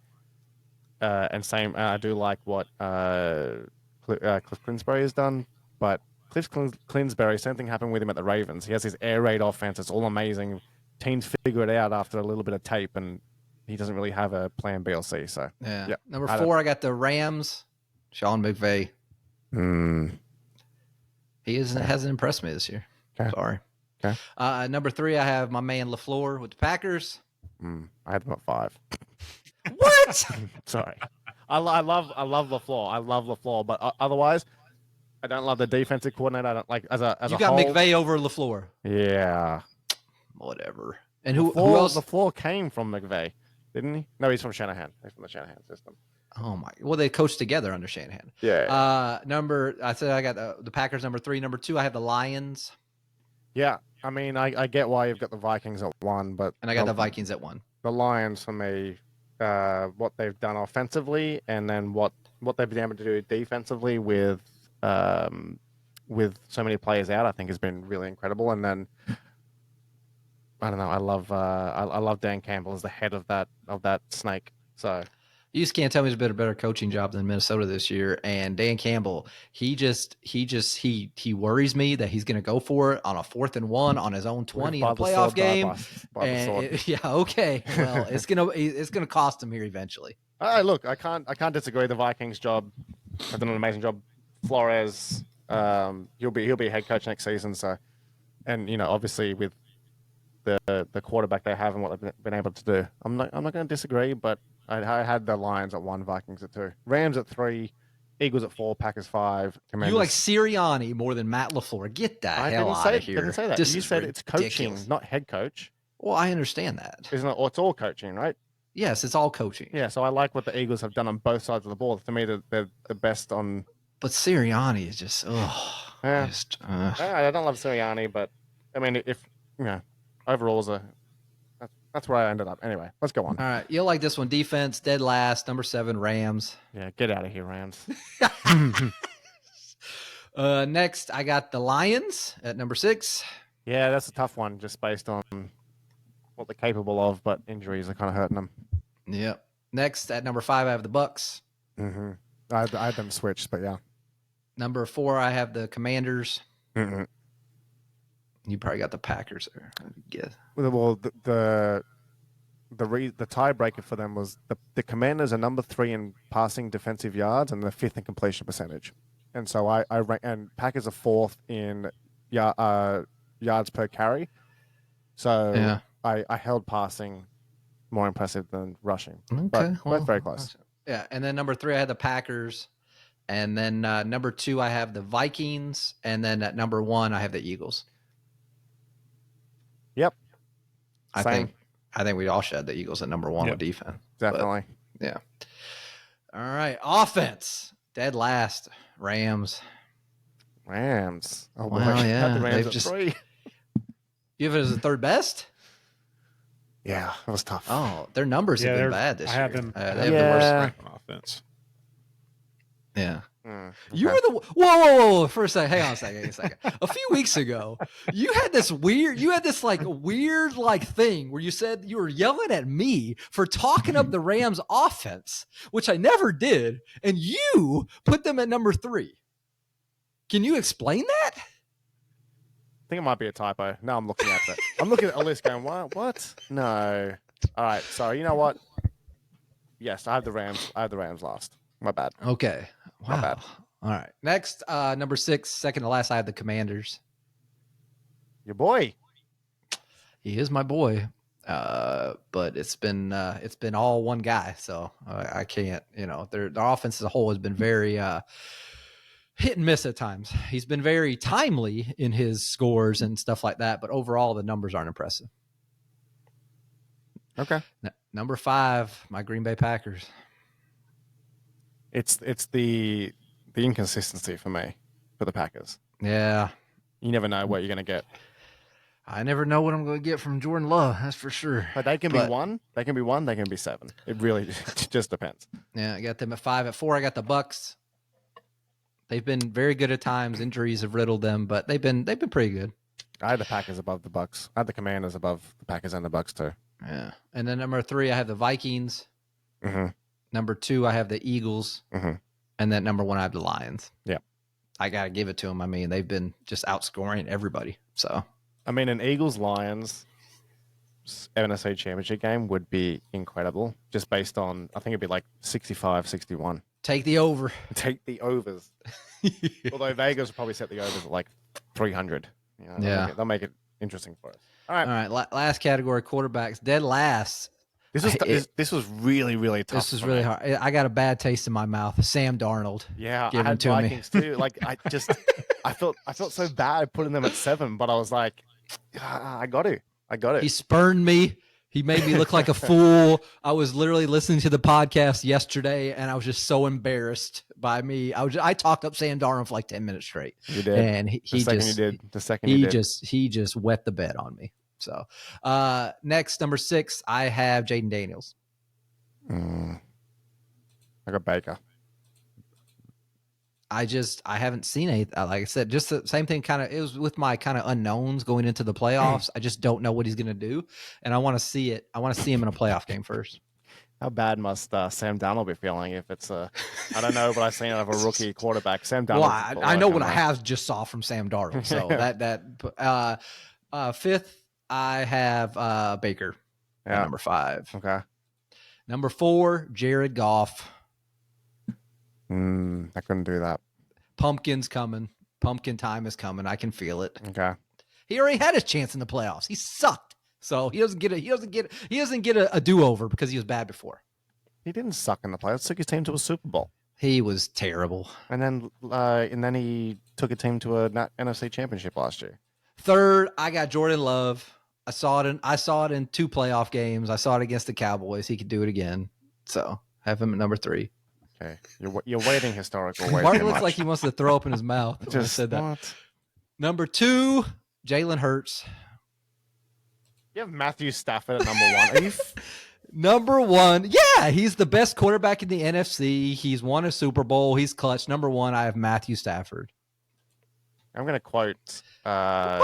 I do like what Cliff Clinsbury has done, but Cliff Clinsbury, same thing happened with him at the Ravens. He has his air raid offense. It's all amazing. Teams figure it out after a little bit of tape, and he doesn't really have a plan B or C. So yeah. Number 4, I got the Rams. Sean McVay. He hasn't impressed me this year. Okay. Sorry. Okay. Number 3, I have my man LaFleur with the Packers. I had them at 5. What? Sorry. I love LaFleur. I love LaFleur, but otherwise, I don't love the defensive coordinator. I don't like as a you got whole. McVay over LaFleur. Yeah. Whatever. And who else? LaFleur came from McVay, didn't he? No, he's from Shanahan. He's from the Shanahan system. Oh my! Well, they coached together under Shanahan. Yeah. I said I got the Packers number 3. Number 2, I have the Lions. Yeah. I mean, I get why you've got the Vikings at 1, but And I got the Vikings at 1. The Lions for me, what they've done offensively, and then what they've been able to do defensively with so many players out, I think has been really incredible. And then I don't know, I love Dan Campbell as the head of that snake. So You just can't tell me he's been a better coaching job than Minnesota this year. And Dan Campbell, he worries me that he's going to go for it on a 4th and 1 on his own 20 in a playoff game. Yeah, okay. Well, it's gonna cost him here eventually. Look, I can't disagree. The Vikings job have done an amazing job. Flores, he'll be a head coach next season. So, and obviously with the quarterback they have and what they've been able to do, I'm not going to disagree. But I had the Lions at 1, Vikings at 2, Rams at 3, Eagles at 4, Packers 5. Commanders. You like Sirianni more than Matt LaFleur. Get the hell out of here. I didn't say that. You said it's coaching, not head coach. Well, I understand that. Isn't it? Well, it's all coaching, right? Yes, it's all coaching. Yeah, so I like what the Eagles have done on both sides of the ball. To me, they're the best on. But Sirianni is just, I don't love Sirianni, but I mean, if overall, that's where I ended up. Anyway, let's go on. All right, you'll like this one. Defense, dead last, number 7, Rams. Yeah, get out of here, Rams. Next, I got the Lions at number 6. Yeah, that's a tough one, just based on what they're capable of, but injuries are kind of hurting them. Yep. Next, at number 5, I have the Bucks. Mm-hmm. I had them switched, but yeah. Number 4, I have the Commanders. Mm-mm. You probably got the Packers there, I guess. Well, the tiebreaker for them was the Commanders are number 3 in passing defensive yards and the 5th in completion percentage, and so and Packers are 4th in yards per carry. So yeah. I held passing more impressive than rushing. Okay, but both very close. Yeah, and then number 3, I had the Packers, and then number 2, I have the Vikings, and then at number 1, I have the Eagles. Yep. I think we all should have the Eagles at number 1 with defense. Definitely. But, yeah. All right. Offense. Dead last. Rams. Oh, boy. Well, yeah. The Rams at 3. You have it as the 3rd best? Yeah, that was tough. Oh, their numbers have been bad this year. I have them. They have the worst rank on offense. Yeah. Okay. You were the whoa for a second. Hang on a second. A few weeks ago, you had this weird thing where you said you were yelling at me for talking up the Rams offense, which I never did, and you put them at number 3. Can you explain that? I think it might be a typo. Now I'm looking at it. I'm looking at a list going, what? No. All right. So you know what? Yes, I have the Rams. I have the Rams last. My bad. Okay. Wow. My bad. All right. Next, number 6, second to last, I have the Commanders. Your boy. He is my boy. But it's been all one guy, so I can't. Their offense as a whole has been very hit and miss at times. He's been very timely in his scores and stuff like that, but overall the numbers aren't impressive. Okay. Number 5, my Green Bay Packers. It's the inconsistency for me for the Packers. Yeah. You never know what you're going to get. I never know what I'm going to get from Jordan Love. That's for sure. But they can be 1. They can be 1. They can be 7. It really just depends. Yeah, I got them at 5. At 4, I got the Bucks. They've been very good at times. Injuries have riddled them, but they've been pretty good. I had the Packers above the Bucks. I had the Commanders above the Packers and the Bucks too. Yeah. And then number 3, I have the Vikings. Mm-hmm. Number 2, I have the Eagles. Mm-hmm. And then number 1, I have the Lions. Yeah. I got to give it to them. I mean, they've been just outscoring everybody. So, I mean, an Eagles-Lions NFC championship game would be incredible, just based on, I think it'd be like 65-61. Take the over. Take the overs. Although Vegas will probably set the overs at like 300. They'll make it interesting for us. All right. Last category, quarterbacks. Dead last. This was really, really tough. This was really hard. I got a bad taste in my mouth. Sam Darnold. Yeah, I had Vikings too. Like I felt so bad putting them at 7, but I was like, I got it. He spurned me. He made me look like a fool. I was literally listening to the podcast yesterday, and I was just so embarrassed by me. I talked up Sam Darnold for like 10 minutes straight. You did, and he just wet the bed on me. So, next, number 6, I have Jaden Daniels. I got Baker. I haven't seen anything. Like I said, just the same thing. It was with my kind of unknowns going into the playoffs. I just don't know what he's going to do, and I want to see it. I want to see him in a playoff game first. How bad must Sam Darnold be feeling if it's I don't know, but I've seen of a rookie quarterback. Sam Darnold. Well, I know what I have just saw from Sam Darnold. So fifth, I have Baker at number 5. Okay. Number 4, Jared Goff. I couldn't do that. Pumpkin's coming. Pumpkin time is coming. I can feel it. Okay. He already had his chance in the playoffs. He sucked. So he doesn't get a do-over because he was bad before. He didn't suck in the playoffs. Took his team to a Super Bowl. He was terrible. And then he took a team to a NFC Championship last year. Third, I got Jordan Love. I saw it in 2 playoff games. I saw it against the Cowboys. He could do it again. So have him at number 3. Okay, you're waiting historical. Way Martin too looks much. like he wants to throw up in his mouth when I said that. What? Number 2, Jalen Hurts. You have Matthew Stafford at number 1. Are you? Number 1, yeah, he's the best quarterback in the NFC. He's won a Super Bowl. He's clutch. Number 1, I have Matthew Stafford. I'm going to quote. I'm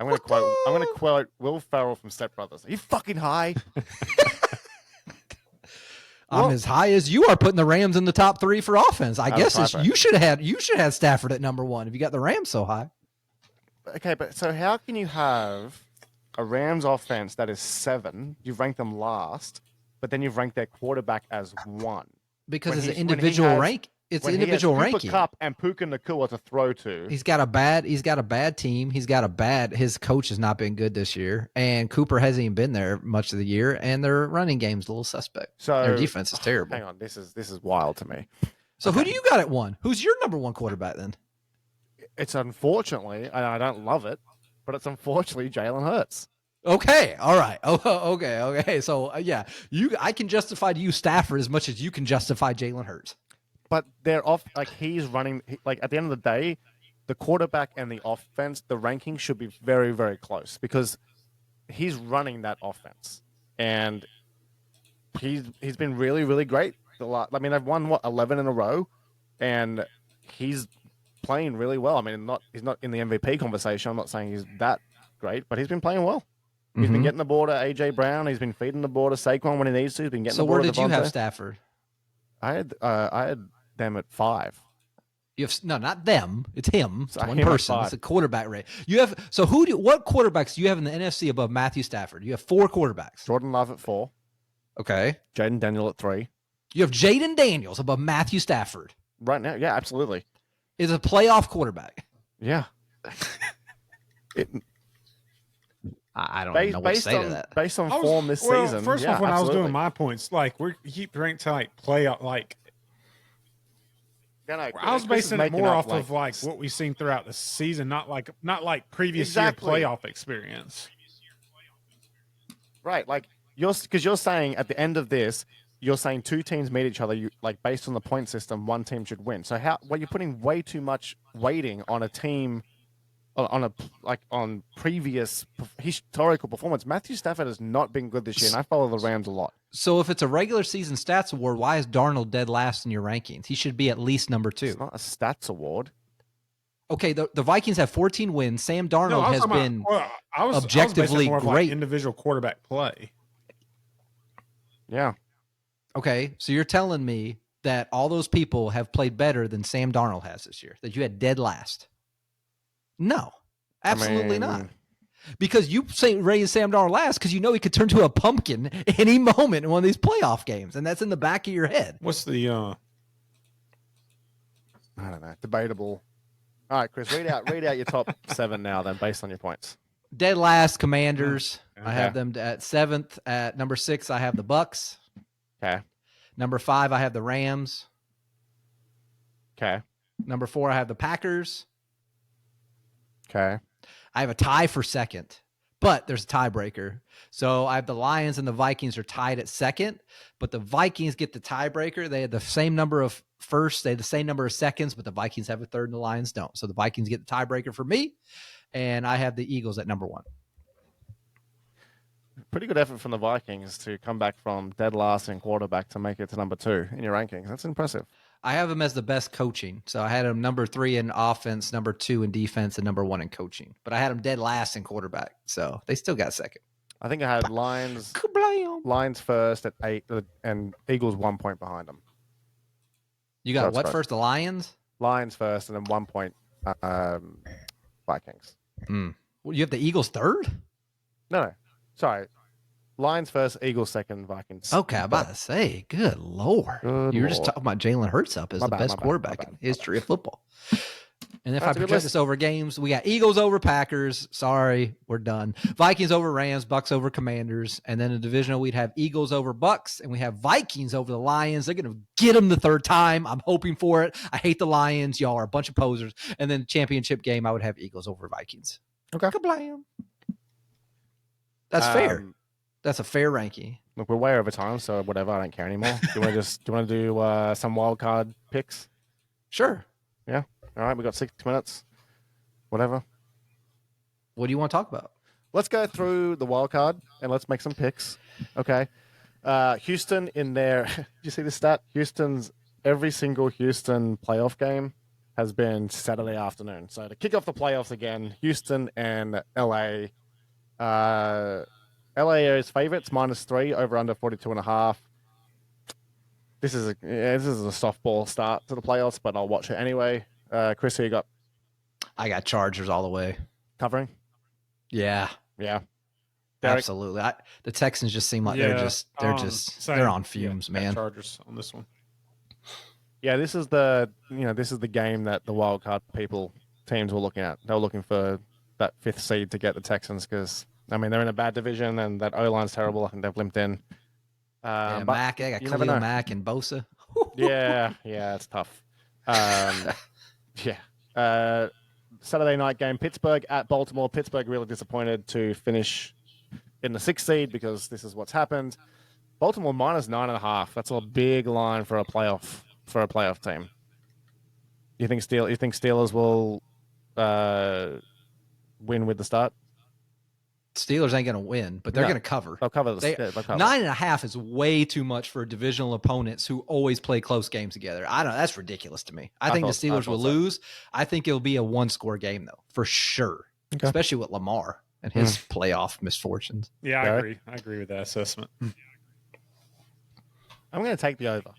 going to quote Will Ferrell from Step Brothers. Are you fucking high? I'm as high as you are putting the Rams in the top 3 for offense. I guess you should have Stafford at number 1 if you got the Rams so high. Okay, but so how can you have a Rams offense that is 7? You've ranked them last, but then you've ranked their quarterback as 1 because it's an individual rank. It's an individual ranking. Kupp and Puka Nacua to throw to. He's got a bad team. His coach has not been good this year, and Cooper hasn't even been there much of the year, and their running game's a little suspect. So their defense is terrible. Hang on, this is wild to me. So who do you got at 1? Who's your number 1 quarterback then? It's unfortunately, and I don't love it, but it's unfortunately Jalen Hurts. Okay, all right. Oh, okay. So I can justify to you Stafford as much as you can justify Jalen Hurts. But they're off, like he's running, like at the end of the day, the quarterback and the offense, the ranking should be very, very close because he's running that offense. And he's been really, really great. They've won, 11 in a row, and he's playing really well. I mean, he's not in the MVP conversation. I'm not saying he's that great, but he's been playing well. He's been getting the ball to A.J. Brown. He's been feeding the ball to Saquon when he needs to. He's been getting the ball to Devontae. So where did you have Stafford? I had them at 5. You have not them. It's him. It's one him person. It's a quarterback rate. You have what quarterbacks do you have in the NFC above Matthew Stafford? You have 4 quarterbacks. Jordan Love at 4. Okay. Jaden Daniel at 3. You have Jaden Daniels above Matthew Stafford. Right now, yeah, absolutely. Is a playoff quarterback. Yeah. I don't even know what to say to that. Based on form this season. First off, when absolutely. I was doing my points, like we keep ranked to like playoff, like I was basing it more off of like what we've seen throughout the season, not like previous year playoff experience. Right, like because you're saying at the end of this, you're saying 2 teams meet each other. You like based on the point system, 1 team should win. So you're putting way too much weighting on a team. On previous historical performance. Matthew Stafford has not been good this year, and I follow the Rams a lot. So if it's a regular season stats award, why is Darnold dead last in your rankings? He should be at least number 2. It's not a stats award. Okay, the Vikings have 14 wins. Sam Darnold has been objectively great. Like individual quarterback play. Yeah. Okay, so you're telling me that all those people have played better than Sam Darnold has this year, that you had dead last? No, absolutely not. Because you raised Sam Darnold last because you know he could turn to a pumpkin any moment in one of these playoff games, and that's in the back of your head. What's the I don't know. Debatable. All right, Chris, read out your top 7 now then, based on your points. Dead last, Commanders. Okay. I have them at 7th. At number 6, I have the Bucks. Okay. Number 5, I have the Rams. Okay. Number 4, I have the Packers. Okay. I have a tie for 2nd, but there's a tiebreaker. So I have the Lions and the Vikings are tied at 2nd, but the Vikings get the tiebreaker. They had the same number of firsts, they had the same number of seconds, but the Vikings have a 3rd and the Lions don't. So the Vikings get the tiebreaker for me, and I have the Eagles at number 1. Pretty good effort from the Vikings to come back from dead last in quarterback to make it to number 2 in your rankings. That's impressive. I have them as the best coaching. So I had them number 3 in offense, number 2 in defense, and number 1 in coaching. But I had them dead last in quarterback. So they still got 2nd. I think I had Lions first at 8, and Eagles 1 point behind them. You got what first? The Lions? Lions first, and then 1 point Vikings. Well, you have the Eagles third? No. Sorry. Lions first, Eagles second, Vikings. Okay, I'm about to say, good Lord. You were just talking about Jalen Hurts up as the best quarterback in history of football. And if I project this over games, we got Eagles over Packers. Sorry, we're done. Vikings over Rams, Bucks over Commanders. And then in the divisional, we'd have Eagles over Bucks, and we have Vikings over the Lions. They're going to get them the third time. I'm hoping for it. I hate the Lions. Y'all are a bunch of posers. And then championship game, I would have Eagles over Vikings. Okay. Kablam. That's fair. That's a fair ranking. Look, we're way over time, so whatever. I don't care anymore. Do you want to do some wild card picks? Sure. Yeah. All right. We got 6 minutes. Whatever. What do you want to talk about? Let's go through the wild card and let's make some picks. Okay. Houston in there. Did you see the stat? Every single Houston playoff game has been Saturday afternoon. So to kick off the playoffs again, Houston and LA. LA is favorites, -3, over under 42.5. This is a softball start to the playoffs, but I'll watch it anyway. Chris, who you got? I got Chargers all the way. Covering? Yeah. Derek? Absolutely. The Texans just seem like they're on fumes, man. Chargers on this one. Yeah, this is the game that the wild card teams were looking at. They were looking for that 5th seed to get the Texans because they're in a bad division and that O-line's terrible. I think they've limped in. But Mack, I got Khalil Mack and Bosa. yeah, it's tough. Saturday night game, Pittsburgh at Baltimore. Pittsburgh really disappointed to finish in the 6th seed because this is what's happened. Baltimore -9.5. That's a big line for a playoff team. You think Steelers will win with the start? Steelers ain't going to win, but they're going to cover. They'll cover. 9.5 is way too much for divisional opponents who always play close games together. I don't know. That's ridiculous to me. I think the Steelers will lose. I think it'll be a 1-score game, though, for sure, especially with Lamar and his playoff misfortunes. Yeah, I agree. I agree with that assessment. I'm going to take the over.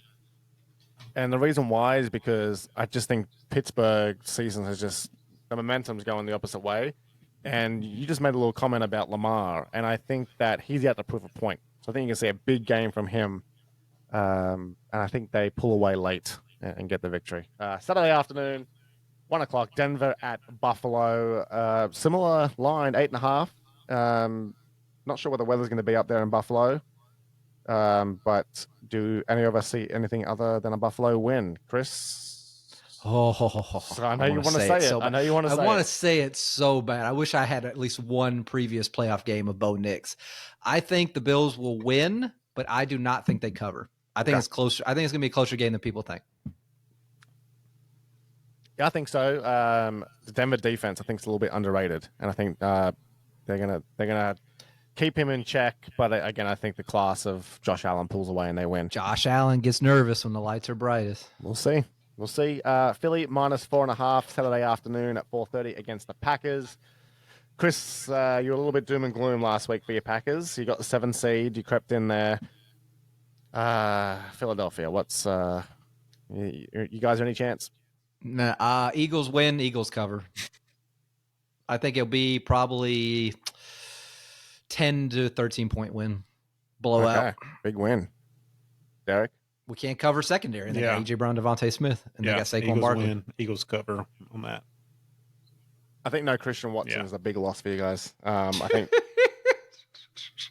And the reason why is because I just think Pittsburgh's season the momentum's going the opposite way. And you just made a little comment about Lamar, and I think that he's out to prove a point. So I think you can see a big game from him, and I think they pull away late and get the victory. Saturday afternoon, 1 o'clock, Denver at Buffalo. Similar line, 8.5. Not sure what the weather's going to be up there in Buffalo, but do any of us see anything other than a Buffalo win? Chris? I know you want to say it. I know you want to say it. I want to say it so bad. I wish I had at least one previous playoff game of Bo Nix. I think the Bills will win, but I do not think they cover. I think it's closer. I think it's going to be a closer game than people think. Yeah, I think so. The Denver defense, I think, is a little bit underrated, and I think they're gonna keep him in check. But again, I think the class of Josh Allen pulls away and they win. Josh Allen gets nervous when the lights are brightest. We'll see. Philly -4.5 Saturday afternoon at 4:30 against the Packers. Chris, you were a little bit doom and gloom last week for your Packers. You got the 7 seed. You crept in there. Philadelphia, what's you guys any chance? Nah, Eagles win, Eagles cover. I think it'll be probably 10 to 13 point win. Blowout. Okay. Big win. Derek? We can't cover secondary. And they got A.J. Brown, Devontae Smith, and they got Saquon Barkley. Win. Eagles cover on that. I think no Christian Watson is a big loss for you guys. I think.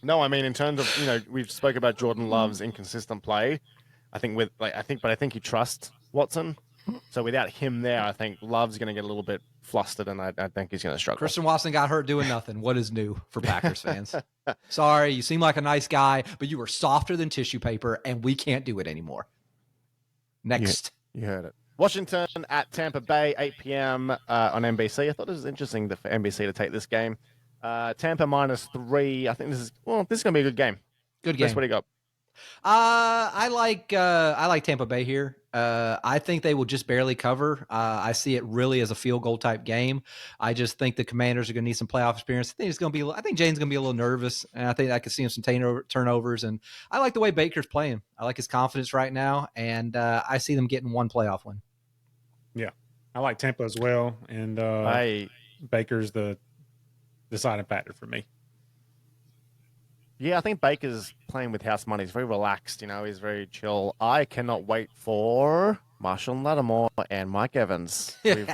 No, I mean in terms of we've spoke about Jordan Love's inconsistent play. I think you trust Watson. So without him there, I think Love's going to get a little bit flustered, and I think he's going to struggle. Christian Watson got hurt doing nothing. What is new for Packers fans? Sorry, you seem like a nice guy, but you were softer than tissue paper, and we can't do it anymore. Next. You heard it. Washington at Tampa Bay, 8 p.m. On NBC. I thought it was interesting for NBC to take this game. Tampa -3. I think this is going to be a good game. Good game. That's what you got. I like Tampa Bay here. I think they will just barely cover. I see it really as a field goal type game. I just think the Commanders are going to need some playoff experience. I think Jane's going to be a little nervous, and I think I could see him some turnovers. And I like the way Baker's playing. I like his confidence right now, and I see them getting one playoff win. Yeah, I like Tampa as well, and Baker's the deciding factor for me. Yeah, I think Baker's playing with house money. He's very relaxed, he's very chill. I cannot wait for Marshall Lattimore and Mike Evans. They're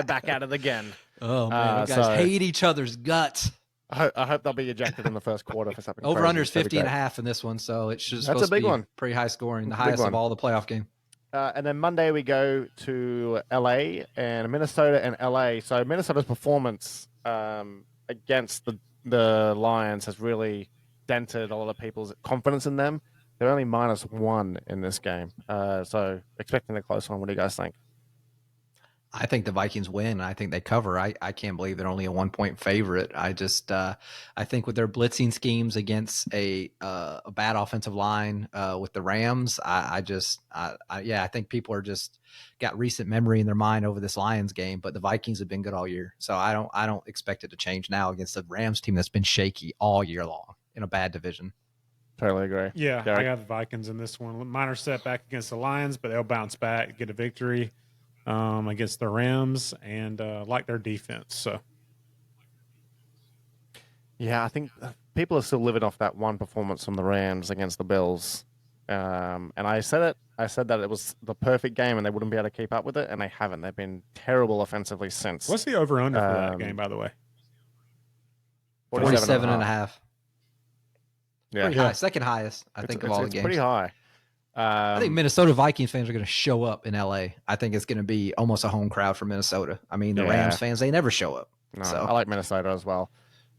back at it again. Oh, man, you guys hate each other's guts. I hope they'll be ejected in the first quarter for something Over-under is 50.5 in this one, so it's just supposed to be pretty high scoring, the highest of all the playoff game. And then Monday we go to LA and Minnesota and LA. So Minnesota's performance against the Lions has really dented a lot of people's confidence in them. They're only -1 in this game. So expecting a close one. What do you guys think? I think the Vikings win. I think they cover. I can't believe they're only a 1-point favorite. I think with their blitzing schemes against a bad offensive line with the Rams, I think people are just got recent memory in their mind over this Lions game, but the Vikings have been good all year. So I don't expect it to change now against the Rams team that's been shaky all year long in a bad division. Totally agree. Yeah, Derek? I got the Vikings in this one. Minor setback against the Lions, but they'll bounce back, get a victory against the Rams, and like their defense. So, yeah, I think people are still living off that one performance from the Rams against the Bills. And I said that it was the perfect game and they wouldn't be able to keep up with it, and they haven't. They've been terrible offensively since. What's the over-under for that game, by the way? 47.5. Yeah. Pretty high. Second highest, I think, of all the games. It's pretty high. I think Minnesota Vikings fans are going to show up in LA. I think it's going to be almost a home crowd for Minnesota. I mean, the Rams fans, they never show up. No, so I like Minnesota as well.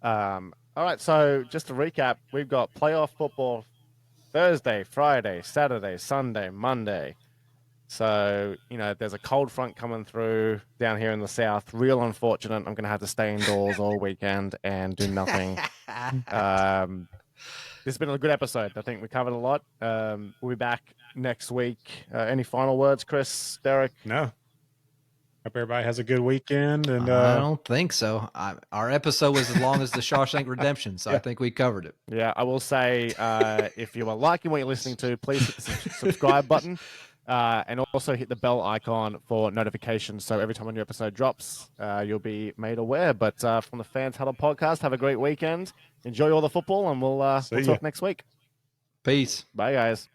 All right, so just to recap, we've got playoff football Thursday, Friday, Saturday, Sunday, Monday. So, there's a cold front coming through down here in the south. Real unfortunate. I'm going to have to stay indoors all weekend and do nothing. This has been a good episode. I think we covered a lot. We'll be back next week. Any final words, Chris, Derek? No. Hope everybody has a good weekend. And I don't think so. Our episode was as long as the Shawshank Redemption, so I think we covered it. Yeah, I will say, if you are liking what you're listening to, please hit the subscribe button. And also hit the bell icon for notifications. So every time a new episode drops, you'll be made aware. But from the Fans Huddle podcast, have a great weekend. Enjoy all the football, and we'll talk next week. Peace. Bye, guys.